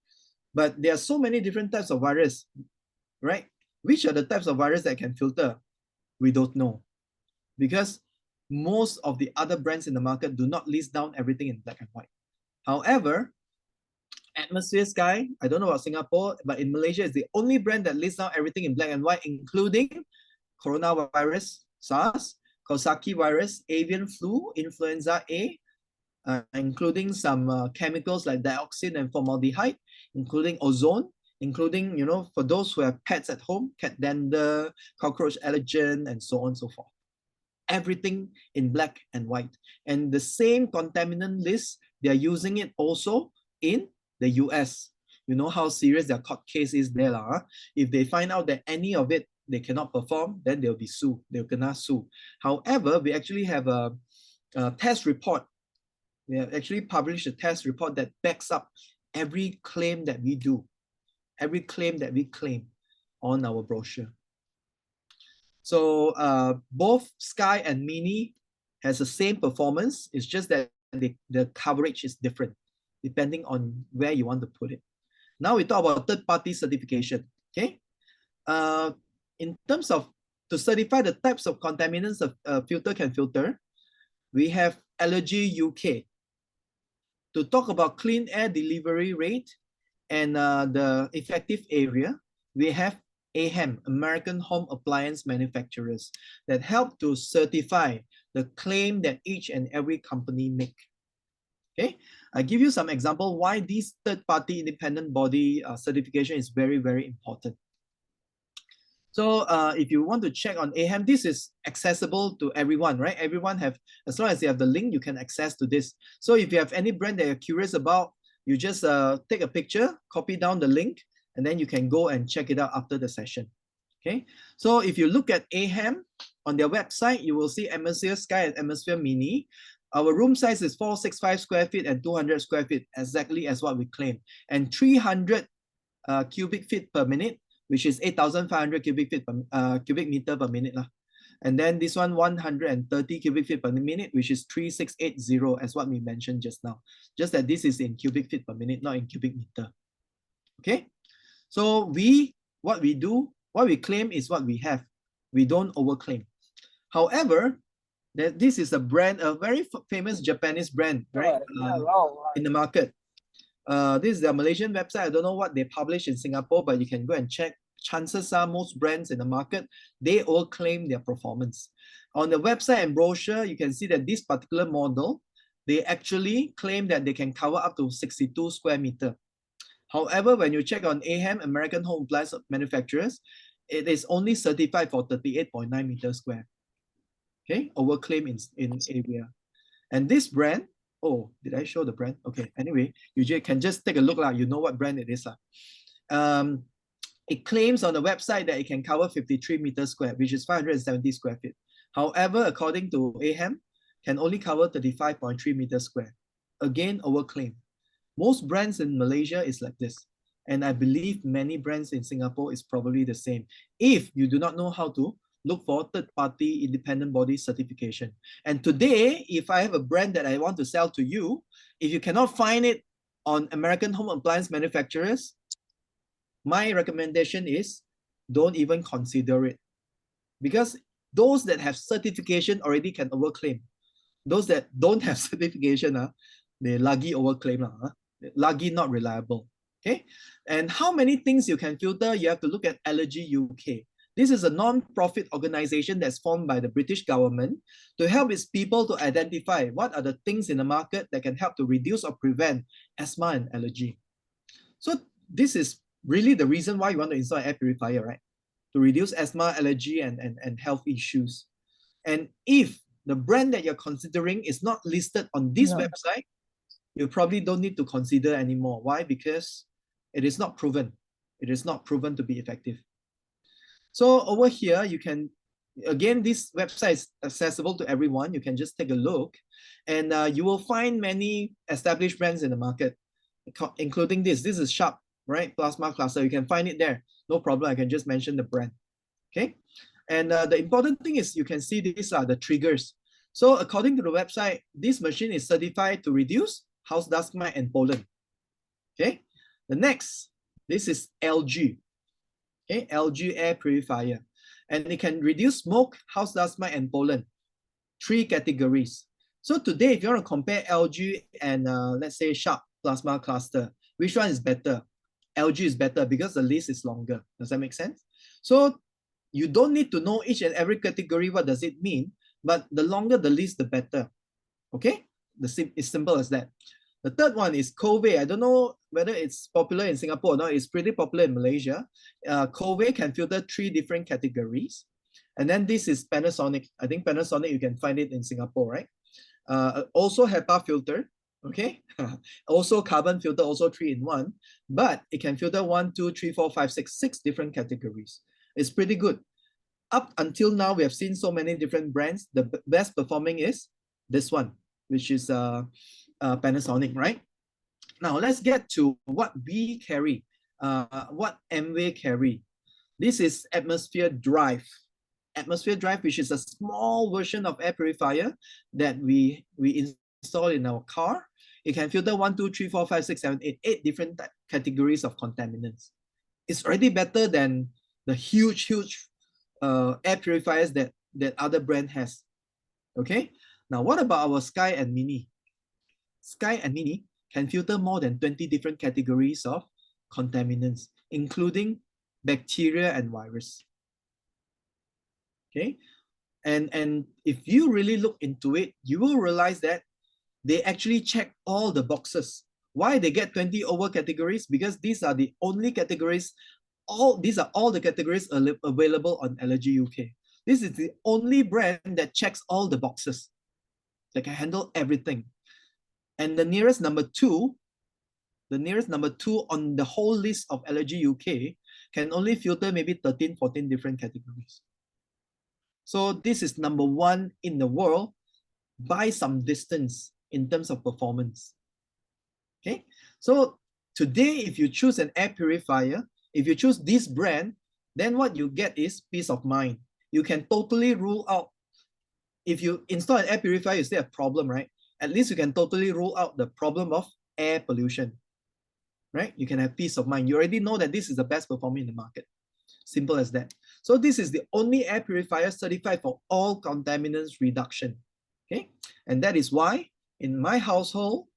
but there are so many different types of virus, right? Which are the types of virus that can filter? We don't know, because most of the other brands in the market do not list down everything in black and white. However, atmosphere sky, I don't know about Singapore, but in Malaysia, it's the only brand that lists down everything in black and white, including coronavirus, SARS, Kawasaki virus, avian flu, influenza A, including some chemicals like dioxin and formaldehyde, including ozone, including, for those who have pets at home, cat dander, cockroach allergen, and so on and so forth. Everything in black and white. And the same contaminant list, they're using it also in the US. You know how serious their court case is there. If they find out that any of it they cannot perform, then they'll be sued. They're gonna sue. However, we actually have a test report. We have actually published a test report that backs up every claim that we do, every claim that we claim on our brochure. So both Sky and Mini has the same performance. It's just that the coverage is different depending on where you want to put it. Now we talk about third-party certification. Okay. In terms of to certify the types of contaminants a filter can filter, we have Allergy UK. To talk about clean air delivery rate, And the effective area, we have AHAM, American Home Appliance Manufacturers, that help to certify the claim that each and every company make. Okay, I give you some example why this third-party independent body certification is very, very important. So if you want to check on AHAM, this is accessible to everyone, right? Everyone have, as long as you have the link, you can access to this. So if you have any brand that you're curious about, you just take a picture, copy down the link, and then you can go and check it out after the session. Okay, so if you look at AHAM on their website, you will see Atmosphere Sky and Atmosphere Mini. Our room size is 465 square feet and 200 square feet, exactly as what we claim, and 300 cubic feet per minute, which is 8,500 cubic meter per minute. And then this one, 130 cubic feet per minute, which is 3680, as what we mentioned just now. Just that this is in cubic feet per minute, not in cubic meter. Okay, so what we claim is what we have. We don't overclaim. However, this is a brand, a very famous Japanese brand, right? In the market. This is the Malaysian website. I don't know what they publish in Singapore, but you can go and check. Chances are most brands in the market, they all claim their performance. On the website and brochure, you can see that this particular model, they actually claim that they can cover up to 62 square meter. However, when you check on AHAM, American Home Appliance Manufacturers, it is only certified for 38.9 meters square. Okay, overclaim in area. And this brand, oh, did I show the brand? Okay, anyway, you can just take a look, you know what brand it is. It claims on the website that it can cover 53 meters square, which is 570 square feet. However, according to AHAM, can only cover 35.3 meters square. Again, overclaim. Most brands in Malaysia is like this. And I believe many brands in Singapore is probably the same. If you do not know how to look for third-party independent body certification. And today, if I have a brand that I want to sell to you, if you cannot find it on American Home Appliance Manufacturers, my recommendation is don't even consider it. Because those that have certification already can overclaim. Those that don't have certification, they lagi overclaim, lagi not reliable. Okay, and how many things you can filter? You have to look at Allergy UK. This is a non-profit organization that's formed by the British government to help its people to identify what are the things in the market that can help to reduce or prevent asthma and allergy. So this is really the reason why you want to install an air purifier, right? To reduce asthma, allergy, and health issues. And if the brand that you're considering is not listed on this website, you probably don't need to consider anymore. Why? Because it is not proven. It is not proven to be effective. So over here, you can, again, this website is accessible to everyone. You can just take a look and you will find many established brands in the market, including this. This is Sharp, right? Plasma cluster. You can find it there. No problem. I can just mention the brand. Okay. And the important thing is you can see these are the triggers. So according to the website, this machine is certified to reduce house dust mite and pollen. Okay. The next, this is LG. Okay, LG air purifier, and it can reduce smoke, house dust mite, and pollen. 3 categories. So today, if you want to compare LG and let's say Sharp plasma cluster, which one is better? LG is better because the list is longer. Does that make sense? So you don't need to know each and every category. What does it mean? But the longer the list, the better. Okay, it's simple as that. The third one is Cove. I don't know whether it's popular in Singapore or not. It's pretty popular in Malaysia. Cove can filter 3 different categories. And then this is Panasonic. I think Panasonic, you can find it in Singapore, right? Also HEPA filter, okay? Also carbon filter, also 3-in-1. But it can filter 1, 2, 3, 4, 5, 6 different categories. It's pretty good. Up until now, we have seen so many different brands. The best performing is this one, which is Panasonic, right? Now let's get to what we carry, what Amway carry. This is Atmosphere Drive. Atmosphere Drive, which is a small version of air purifier that we install in our car. It can filter 1, 2, 3, 4, 5, 6, 7, 8 different categories of contaminants. It's already better than the huge air purifiers that other brand has. Okay. Now what about our Sky and Mini? Sky and Mini can filter more than 20 different categories of contaminants, including bacteria and virus. Okay, and if you really look into it, you will realize that they actually check all the boxes. Why they get 20 over categories? Because these are the only categories, these are all the categories available on Allergy UK. This is the only brand that checks all the boxes. They can handle everything. And the nearest number two on the whole list of Allergy UK can only filter maybe 13, 14 different categories. So this is number one in the world by some distance in terms of performance. Okay, so today, if you choose an air purifier, if you choose this brand, then what you get is peace of mind. You can totally rule out, if you install an air purifier, you still have a problem, right? At least you can totally rule out the problem of air pollution, right? You can have peace of mind. You already know that this is the best performing in the market. Simple as that. So this is the only air purifier certified for all contaminants reduction. Okay, and that is why in my household,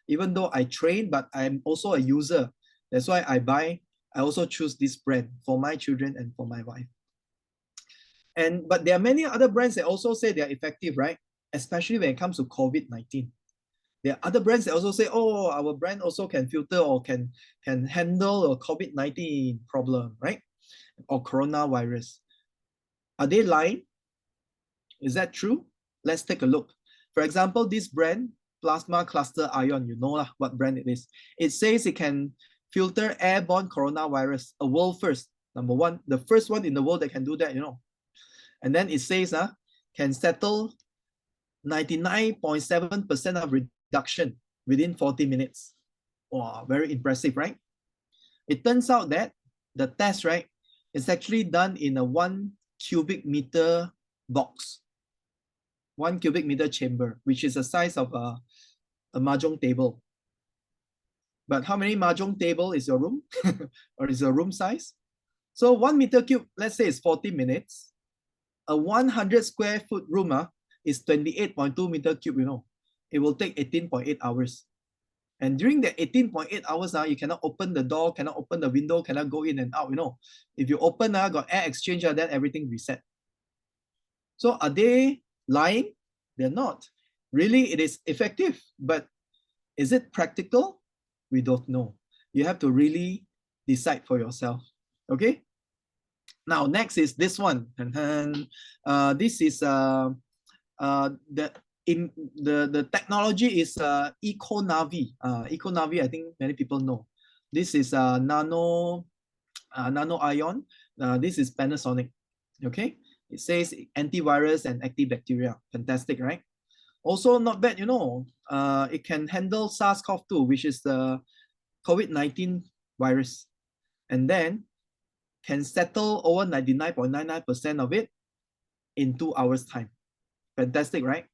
even though I train, but I'm also a user. That's why I also choose this brand for my children and for my wife. But there are many other brands that also say they're effective, right? Especially when it comes to COVID-19. There are other brands that also say, oh, our brand also can filter or can handle a COVID-19 problem, right? Or coronavirus. Are they lying? Is that true? Let's take a look. For example, this brand, Plasma Cluster Ion, you know what brand it is. It says it can filter airborne coronavirus, a world first. Number one, the first one in the world that can do that, you know. And then it says can settle 99.7% of reduction within 40 minutes. Wow, very impressive, right? It turns out that the test, right, is actually done in a 1 cubic meter box, 1 cubic meter chamber, which is the size of a mahjong table. But how many mahjong table is your room? Or is your room size? So 1 meter cube, let's say it's 40 minutes. A 100 square foot room is 28.2 meter cube, you know. It will take 18.8 hours. And during the 18.8 hours, you cannot open the door, cannot open the window, cannot go in and out, you know. If you open, got air exchange, then everything reset. So are they lying? They're not. Really, it is effective, but is it practical? We don't know. You have to really decide for yourself, okay? Now, next is this one. This is the technology is EcoNavi. EcoNavi, I think many people know. This is nano ion. This is Panasonic. Okay, it says antivirus and antibacterial. Fantastic, right? Also not bad, you know. It can handle SARS-CoV-2, which is the COVID-19 virus, and then can settle over 99.99% of it in 2 hours time. Fantastic, right?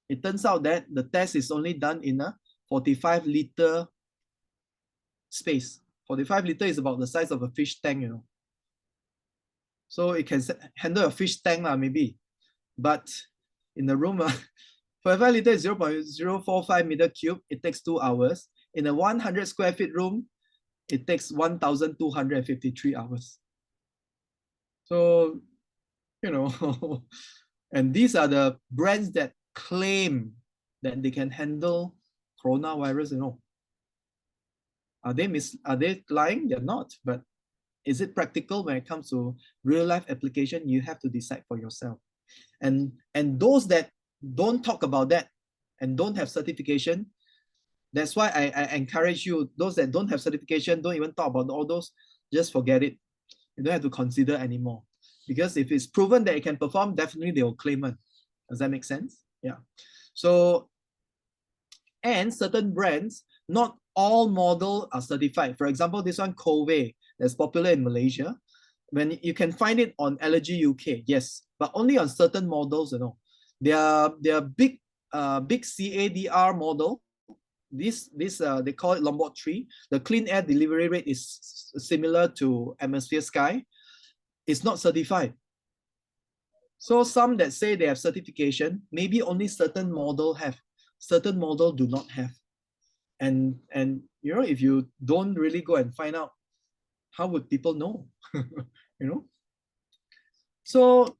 It turns out that the test is only done in a 45-liter space. 45 liter is about the size of a fish tank, you know. So it can handle a fish tank maybe. But in the room, 45 liter is 0.045 meter cube. It takes 2 hours. In a 100 square feet room, it takes 1,253 hours. So, you know, and these are the brands that claim that they can handle coronavirus, you know. Are they lying? They're not. But is it practical when it comes to real life application? You have to decide for yourself. And those that don't talk about that and don't have certification, that's why I encourage you, those that don't have certification, don't even talk about all those, just forget it. You don't have to consider anymore. Because if it's proven that it can perform, definitely they will claim it. Does that make sense? Yeah. So, and certain brands, not all models are certified. For example, this one, Ooi, that's popular in Malaysia. When you can find it on Allergy UK, yes, but only on certain models, you know. They are big CADR model. They call it Lombok 3. The clean air delivery rate is similar to atmosphere sky. It's not certified. So some that say they have certification, maybe only certain model have. Certain model do not have. And you know, if you don't really go and find out, how would people know? You know? So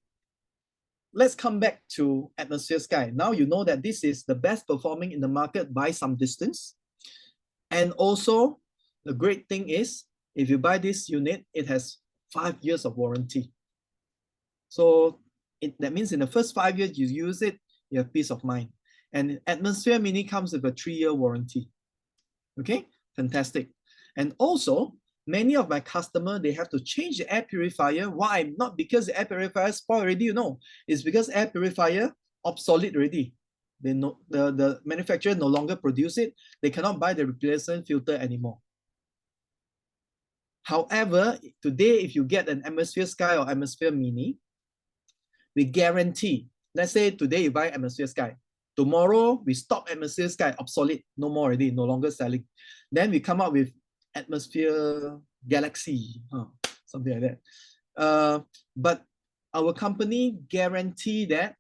let's come back to Atmosphere Sky. Now you know that this is the best performing in the market by some distance. And also, the great thing is, if you buy this unit, it has 5 years of warranty. So that means in the first 5 years you use it, you have peace of mind. And Atmosphere Mini comes with a 3-year warranty. Okay, fantastic. And also, many of my customers, they have to change the air purifier. Why? Not because the air purifier spoiled already, you know. It's because air purifier obsolete already. They know, the manufacturer no longer produce it. They cannot buy the replacement filter anymore. However, today, if you get an Atmosphere Sky or Atmosphere Mini, we guarantee, let's say today you buy Atmosphere Sky. Tomorrow, we stop Atmosphere Sky, obsolete, no more already, no longer selling. Then we come up with Atmosphere Galaxy, something like that. But our company guarantee that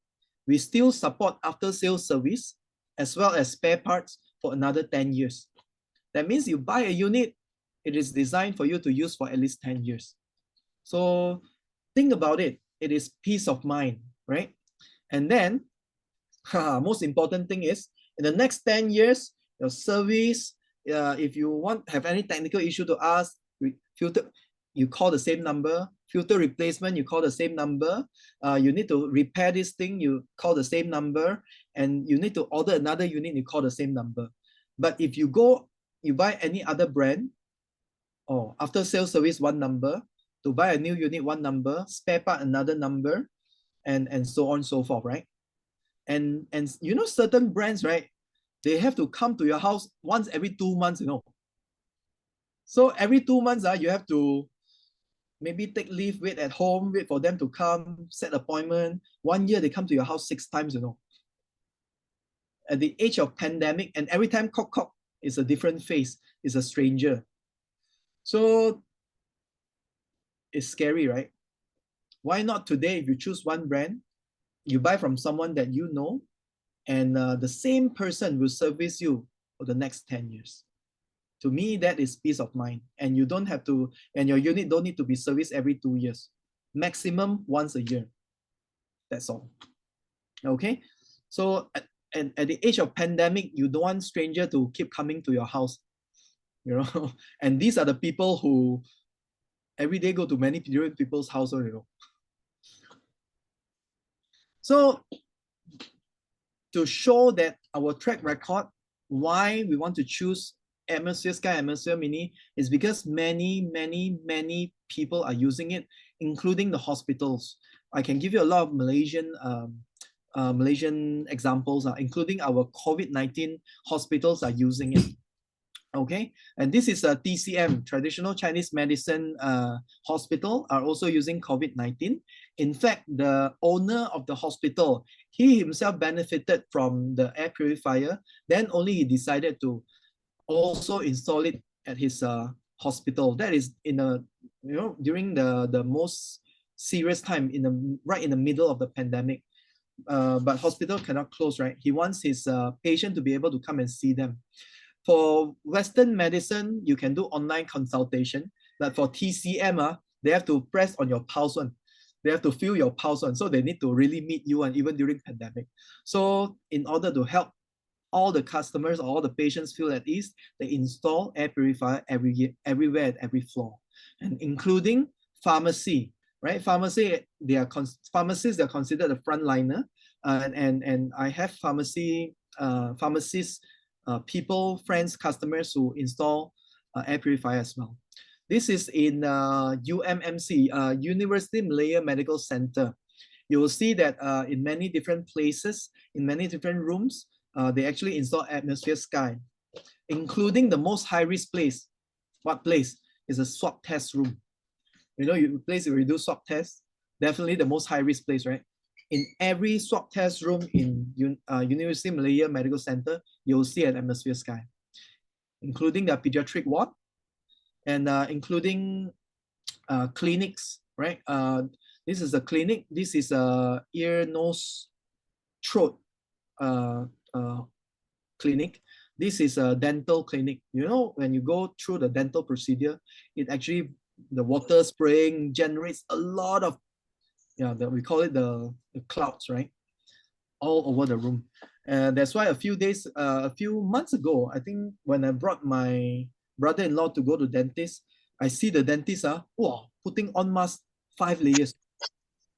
we still support after-sales service as well as spare parts for another 10 years. That means you buy a unit, it is designed for you to use for at least 10 years. So think about it. It is peace of mind, right? And then, most important thing is, in the next 10 years, your service, if you have any technical issue to ask, filter, you call the same number. Filter replacement, you call the same number. You need to repair this thing, you call the same number. And you need to order another unit, you call the same number. But if you buy any other brand, after sales service, one number. To buy a new unit, one number. Spare part, another number. And so on and so forth, right? And you know, certain brands, right? They have to come to your house once every 2 months, you know. So every 2 months, you have to maybe take leave, wait at home, wait for them to come, set appointment. 1 year, they come to your house 6 times, you know. At the age of pandemic, and every time cock, is a different face, is a stranger. So it's scary, right? Why not today, if you choose one brand, you buy from someone that you know, and the same person will service you for the next 10 years. To me, that is peace of mind. And you don't have to, and your unit don't need to be serviced every 2 years. Maximum once a year. That's all. Okay? So at the age of pandemic, you don't want stranger to keep coming to your house. You know, and these are the people who every day go to many different people's houses, you know. So to show that our track record, why we want to choose Atmosphere Sky, Atmosphere Mini, is because many people are using it, including the hospitals. I can give you a lot of Malaysian examples, including our COVID-19 hospitals are using it. Okay, and this is a TCM, Traditional Chinese Medicine Hospital, are also using COVID-19. In fact, the owner of the hospital, he himself benefited from the air purifier. Then only he decided to also install it at his hospital. That is during the most serious time, right in the middle of the pandemic. But hospital cannot close, right? He wants his patient to be able to come and see them. For Western medicine, you can do online consultation. But for TCM, they have to press on your pulse one. They have to feel your pulse one. So they need to really meet you, and even during pandemic. So in order to help all the customers, all the patients feel at ease, they install air purifier everywhere at every floor, and including pharmacy, right? Pharmacists, they are considered a frontliner, and I have pharmacists, people, friends, customers who install air purifier as well. This is in UMMC, University Malaya Medical Center. You will see that in many different places, in many different rooms, they actually install Atmosphere Sky, including the most high-risk place. What place? Is a swab test room. You know, place where you do swab tests, definitely the most high-risk place, right? In every swab test room in University Malaya Medical Center, you'll see an Atmosphere Sky, including the pediatric ward, and including clinics, right? This is a clinic. This is a ear, nose, throat clinic. This is a dental clinic. You know, when you go through the dental procedure, it actually, the water spraying generates a lot of, we call it the clouds, right? All over the room. That's why a few months ago, I think when I brought my brother-in-law to go to dentist, I see the dentist putting on mask 5 layers.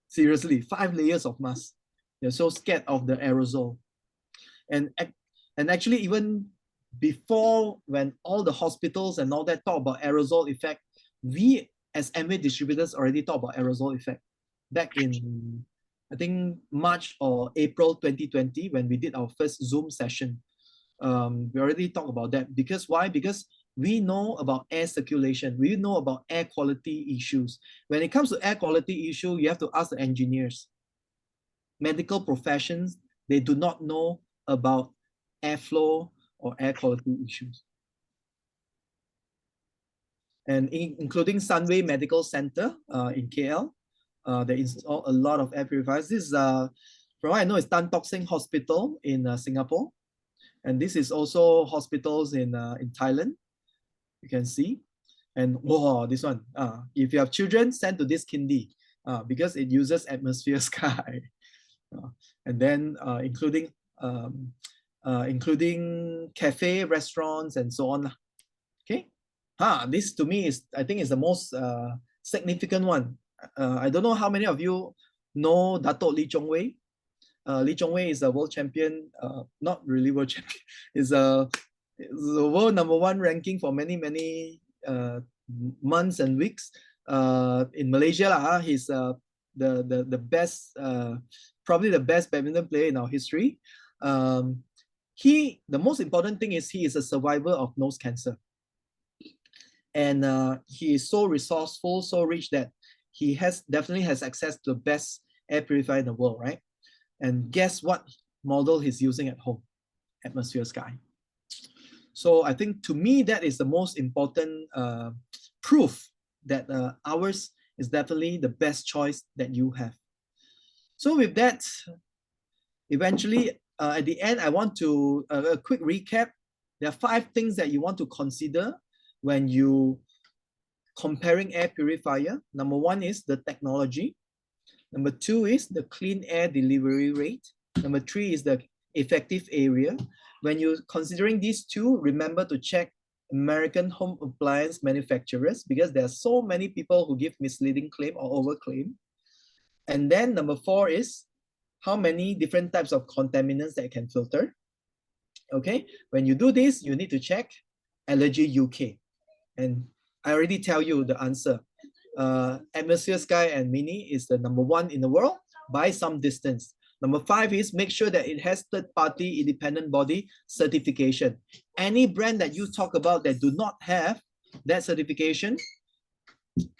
Seriously, 5 layers of mask. They're so scared of the aerosol. And actually, even before, when all the hospitals and all that talk about aerosol effect, we as Amway distributors already talk about aerosol effect back in, I think, March or April 2020, when we did our first Zoom session. We already talked about that. Because why? Because we know about air circulation. We know about air quality issues. When it comes to air quality issue, you have to ask the engineers. Medical professions, they do not know about airflow or air quality issues. And including Sunway Medical Center in KL, they install a lot of air purifiers. This is, from what I know, is Tan Tock Seng Hospital in Singapore. And this is also hospitals in Thailand. You can see. And whoa, this one. If you have children, send to this kindy because it uses atmosphere sky. And then including cafe, restaurants, and so on. Okay. This to me is, I think, is the most significant one. I don't know how many of you know Dato' Lee Chong Wei. Lee Chong Wei is a world champion, not really world champion, is a world #1 ranking for many months and weeks in Malaysia. He's the best, probably the best badminton player in our history. The most important thing is he is a survivor of nose cancer. And he is so resourceful, so rich that he definitely has access to the best air purifier in the world, right? And guess what model he's using at home? Atmosphere sky. So I think, to me, that is the most important proof that ours is definitely the best choice that you have. So with that, eventually, at the end, I want to, a quick recap. There are 5 things that you want to consider when you comparing air purifier. Number 1 is the technology. Number 2 is the clean air delivery rate. Number 3 is the effective area. When you're considering these 2, remember to check American home appliance manufacturers, because there are so many people who give misleading claim or overclaim. And then number 4 is how many different types of contaminants that can filter. Okay, when you do this, you need to check Allergy UK. And I already tell you the answer. Atmosphere Sky and Mini is the #1 in the world by some distance. Number 5 is make sure that it has third-party independent body certification. Any brand that you talk about that do not have that certification,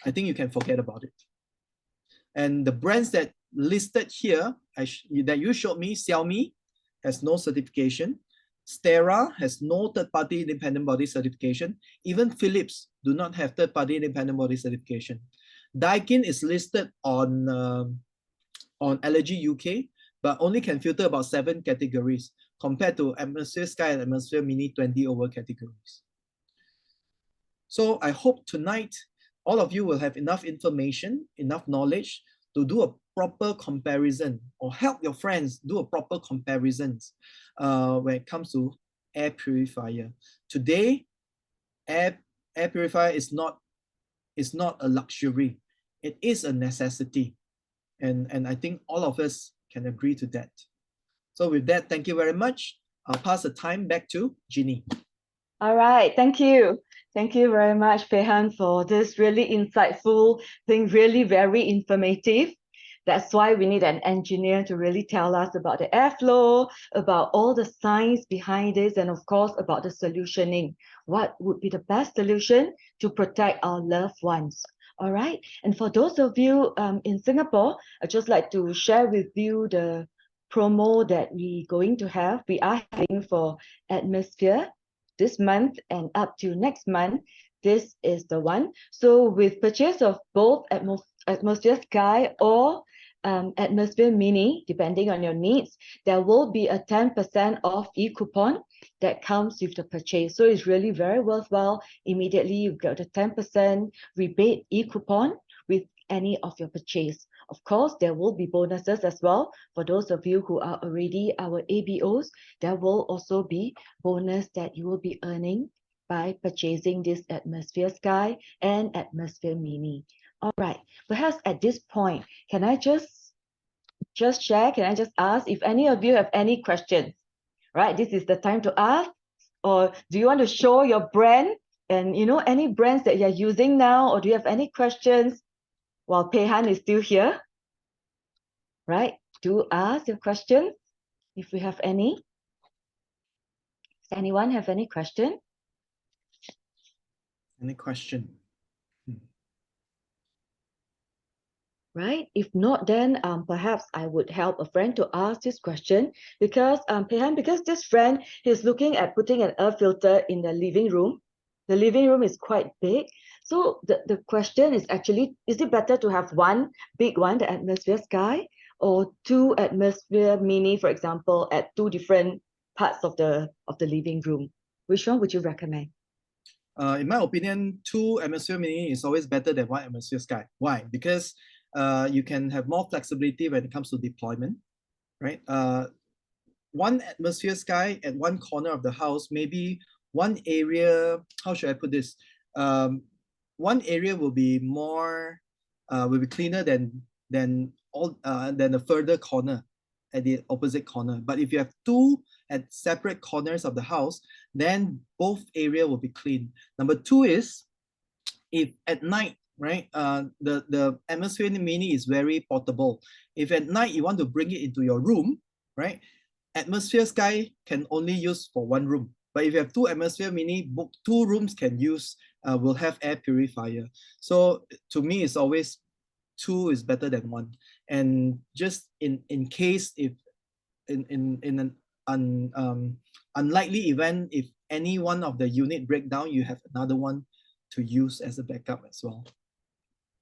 I think you can forget about it. And the brands that listed here, that you showed me, Xiaomi has no certification. Stera has no third-party independent body certification. Even Philips do not have third-party independent body certification. Daikin is listed on Allergy UK, but only can filter about 7 categories, compared to Atmosphere Sky and Atmosphere Mini 20 over categories. So I hope tonight all of you will have enough information, enough knowledge to do a proper comparison, or help your friends do a proper comparisons when it comes to air purifier. Today, air purifier is not a luxury. It is a necessity. And I think all of us can agree to that. So with that, thank you very much. I'll pass the time back to Ginny. All right, thank you. Thank you very much, Pey Han, for this really insightful thing, really very informative. That's why we need an engineer to really tell us about the airflow, about all the science behind this, and of course, about the solutioning. What would be the best solution to protect our loved ones? All right. And for those of you in Singapore, I'd just like to share with you the promo that we're going to have. We are having for Atmosphere this month and up to next month. This is the one. So with purchase of both Atmosphere Sky or Atmosphere Mini, depending on your needs, there will be a 10% off e-coupon that comes with the purchase. So it's really very worthwhile. Immediately you get a 10% rebate e-coupon with any of your purchase. Of course, there will be bonuses as well. For those of you who are already our ABOs, there will also be bonus that you will be earning by purchasing this Atmosphere Sky and Atmosphere Mini. All right, perhaps at this point, can I just share, can I just ask if any of you have any questions? Right, this is the time to ask. Or do you want to show your brand and any brands that you're using now, or do you have any questions while Pey Han is still here? Right, do ask your questions if we have any. Does anyone have any question? Any question? Right? If not, then perhaps I would help a friend to ask this question because Pey Han, because this friend is looking at putting an air filter in the living room. The living room is quite big. So the question is actually, is it better to have one big one, the Atmosphere Sky, or two Atmosphere Mini, for example, at two different parts of the living room? Which one would you recommend? In my opinion, two Atmosphere Mini is always better than one Atmosphere Sky. Why? Because you can have more flexibility when it comes to deployment, right? One Atmosphere Sky at one corner of the house, maybe one area, how should I put this? One area will be more, will be cleaner than the further corner at the opposite corner. But if you have two at separate corners of the house, then both area will be clean. Number two is, if at night, right, the Atmosphere Mini is very portable. If at night you want to bring it into your room, right, Atmosphere Sky can only use for one room. But if you have two Atmosphere Mini, two rooms can use, will have air purifier. So to me, it's always two is better than one. And just in case, if in an unlikely event, if any one of the unit break down, you have another one to use as a backup as well.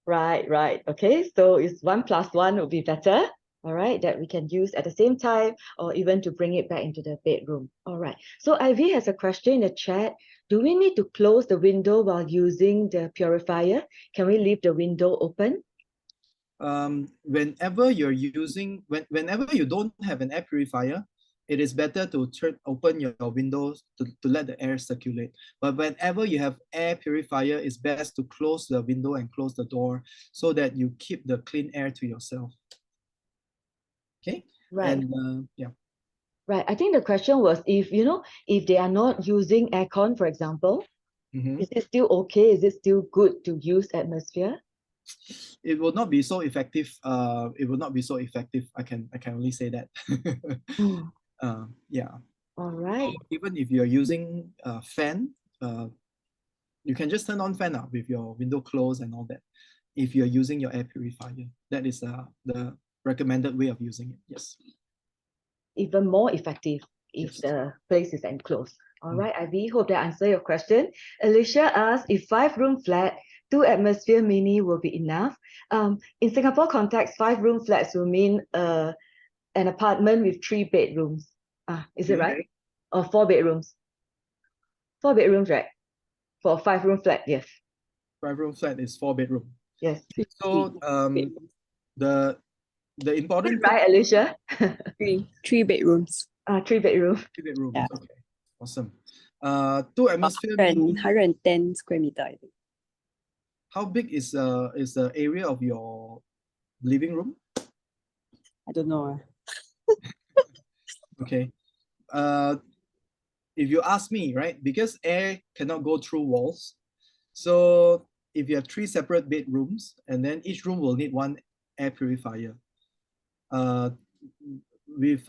Right. Okay, so it's 1 + 1 would be better. All right, that we can use at the same time or even to bring it back into the bedroom. All right, so Ivy has a question in the chat. Do we need to close the window while using the purifier? Can we leave the window open? Whenever you're using, whenever you don't have an air purifier, it is better to open your windows to let the air circulate. But whenever you have air purifier, it's best to close the window and close the door so that you keep the clean air to yourself. Okay. Right. And yeah. Right. I think the question was if they are not using aircon, for example, is it still okay? Is it still good to use Atmosphere? It will not be so effective. It will not be so effective. I can only say that. Yeah. All right. So even if you're using a fan, you can just turn on fan up with your window closed and all that. If you're using your air purifier, that is the recommended way of using it. Yes. Even more effective if Yes. the place is enclosed. All right, Ivy, hope that answered your question. Alicia asked if 5-room flat, 2 Atmosphere Mini will be enough. In Singapore context, 5-room flats will mean an apartment with 3 bedrooms. Is it right? Or 4 bedrooms? 4 bedrooms, right? For a 5-room flat, yes. 5-room flat is 4 bedroom. Yes. So the important right, Alicia? Three bedrooms. 3 bedrooms. 3 bedrooms. Yeah. Okay. Awesome. 2 Atmosphere Mini. 110 square meter, I think. How big is the area of your living room? I don't know. Okay. If you ask me, right, because air cannot go through walls, so if you have 3 separate bedrooms, and then each room will need 1 air purifier. With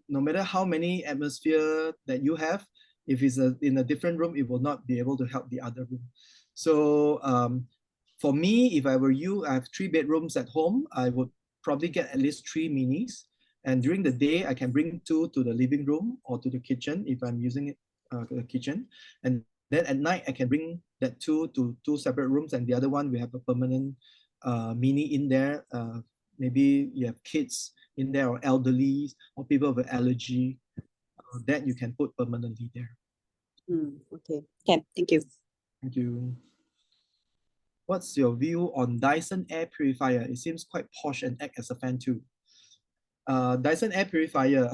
no matter how many atmosphere that you have, if it's in a different room, it will not be able to help the other room. So for me, if I were you, I have 3 bedrooms at home, I would probably get at least 3 minis. And during the day, I can bring 2 to the living room or to the kitchen if I'm using it the kitchen. And then at night, I can bring that 2 to 2 separate rooms, and the other one we have a permanent mini in there maybe you have kids in there or elderly or people with allergy, that you can put permanently there. Okay. Okay, thank you. Thank you. What's your view on Dyson air purifier? It seems quite posh and act as a fan too. Dyson air purifier.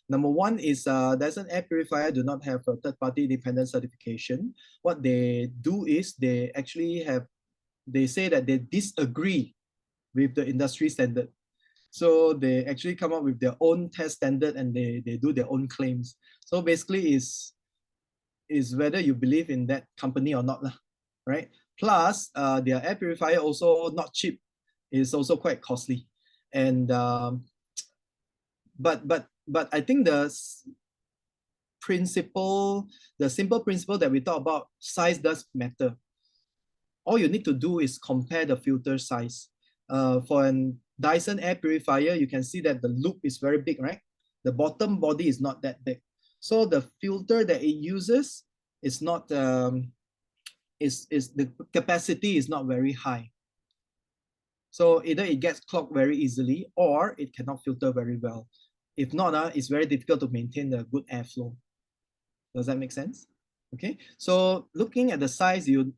Number one is Dyson air purifier do not have a third-party independent certification. What they do is they say that they disagree with the industry standard. So they actually come up with their own test standard and they do their own claims. So basically is whether you believe in that company or not, right? Plus, their air purifier also not cheap. It's also quite costly. And but I think the simple principle that we talk about, size does matter. All you need to do is compare the filter size. For an Dyson air purifier, you can see that the loop is very big, right? The bottom body is not that big. So the filter that it uses is not, the capacity is not very high. So either it gets clogged very easily or it cannot filter very well. If not, it's very difficult to maintain the good airflow. Does that make sense? Okay, so looking at the size, you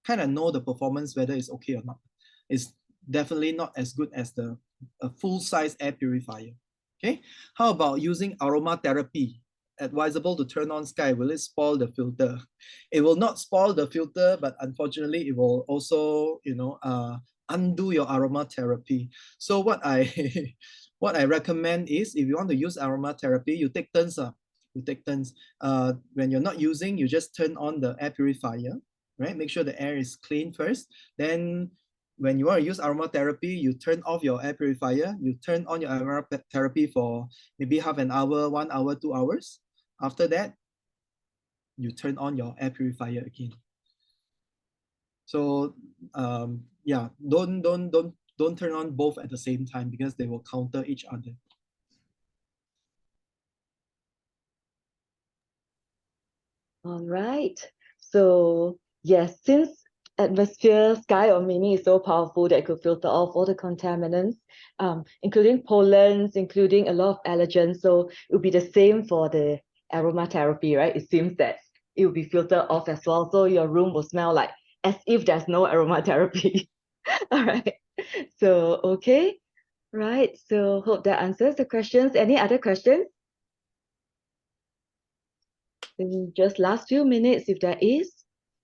kind of know the performance, whether it's okay or not. It's definitely not as good as a full-size air purifier. Okay, how about using aromatherapy? Advisable to turn on sky. Will it spoil the filter? It will not spoil the filter, but unfortunately, it will also, undo your aromatherapy. So what I what I recommend is, if you want to use aromatherapy, you take turns. You take turns. When you're not using, you just turn on the air purifier, right? Make sure the air is clean first. Then when you want to use aromatherapy, you turn off your air purifier, you turn on your aromatherapy for maybe half an hour, 1 hour, 2 hours. After that, you turn on your air purifier again. So yeah, don't turn on both at the same time because they will counter each other. All right. So yes, since atmosphere, sky, or mini is so powerful that it could filter off all the contaminants, including pollens, including a lot of allergens. So it would be the same for the aromatherapy, right? It seems that it will be filtered off as well. So your room will smell like as if there's no aromatherapy. All right. So, okay. Right. So hope that answers the questions. Any other questions? In just last few minutes, if there is,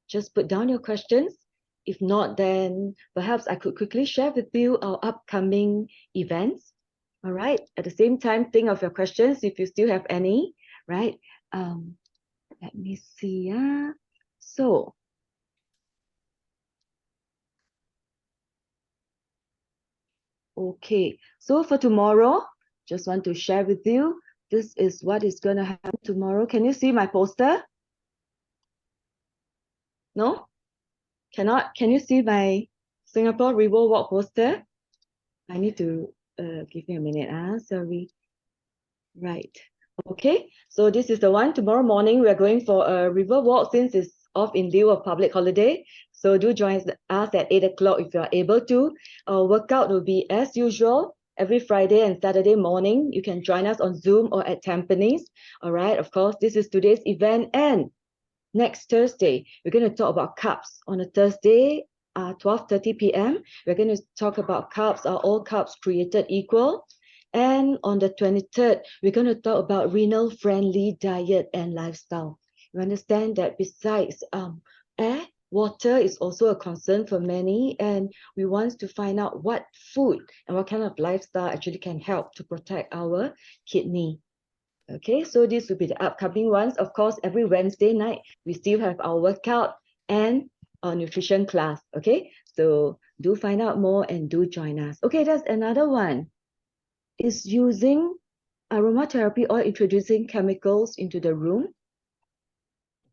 just put down your questions. If not, then perhaps I could quickly share with you our upcoming events. All right. At the same time, think of your questions if you still have any, right? Let me see. So, okay. So for tomorrow, just want to share with you, this is what is going to happen tomorrow. Can you see my poster? No? Cannot? Can you see my Singapore River Walk poster? I need to give me a minute. Sorry. Right. Okay. So this is the one. Tomorrow morning, we are going for a river walk since it's off in lieu of public holiday. So do join us at 8 o'clock if you are able to. Our workout will be as usual every Friday and Saturday morning. You can join us on Zoom or at Tampines. All right. Of course, this is today's event. And next Thursday, we're going to talk about carbs. On a Thursday, 12:30 p.m., we're going to talk about carbs. Are all carbs created equal? And on the 23rd, we're going to talk about renal-friendly diet and lifestyle. You understand that besides air, water is also a concern for many, and we want to find out what food and what kind of lifestyle actually can help to protect our kidney. Okay, so this will be the upcoming ones. Of course, every Wednesday night, we still have our workout and our nutrition class. Okay, so do find out more and do join us. Okay, that's another one. Is using aromatherapy or introducing chemicals into the room?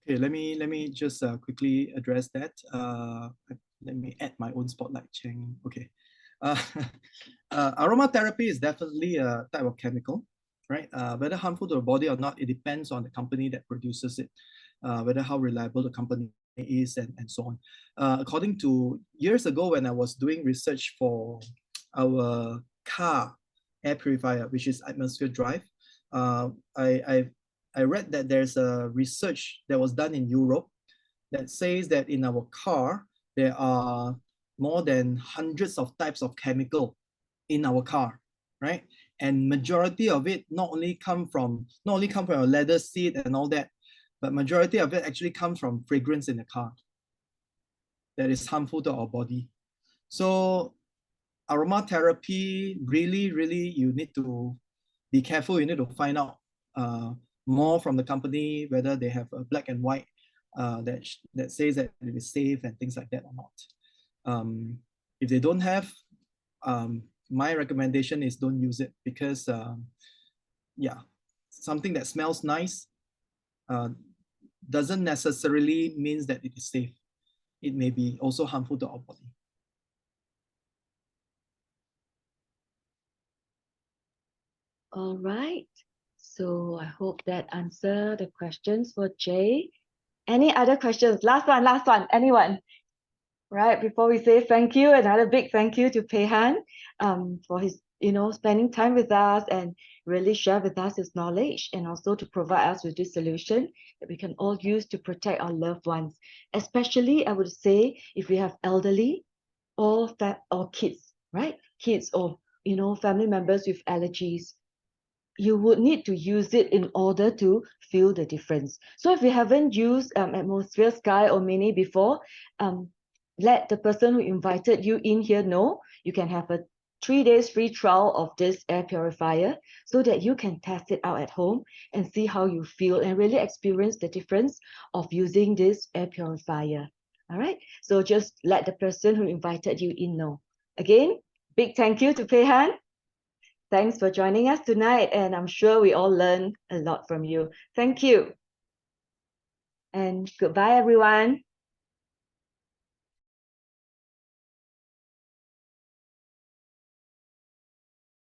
Okay, let me just quickly address that. Let me add my own spotlight, Cheng. Okay. Aromatherapy is definitely a type of chemical, right? Whether harmful to the body or not, it depends on the company that produces it, whether how reliable the company is and so on. According to years ago when I was doing research for our car air purifier, which is atmosphere drive. I read that there's a research that was done in Europe that says that in our car, there are more than hundreds of types of chemical in our car, right? And majority of it not only come from a leather seat and all that, but majority of it actually comes from fragrance in the car that is harmful to our body. So aromatherapy, really, you need to be careful. You need to find out more from the company, whether they have a black and white that says that it is safe and things like that or not. If they don't have, my recommendation is don't use it, because yeah, something that smells nice doesn't necessarily means that it is safe. It may be also harmful to our body. All right. So I hope that answered the questions for Jay. Any other questions? Last one. Anyone? Right, before we say thank you, another big thank you to Pey Han for his, spending time with us and really share with us his knowledge, and also to provide us with this solution that we can all use to protect our loved ones. Especially, I would say, if we have elderly or kids, right? Kids or, family members with allergies, you would need to use it in order to feel the difference. So if you haven't used Atmosphere Sky or Mini before, let the person who invited you in here know. You can have a 3 days free trial of this air purifier so that you can test it out at home and see how you feel and really experience the difference of using this air purifier. All right, so just let the person who invited you in know. Again, big thank you to Pey Han. Thanks for joining us tonight, and I'm sure we all learned a lot from you. Thank you. And goodbye, everyone.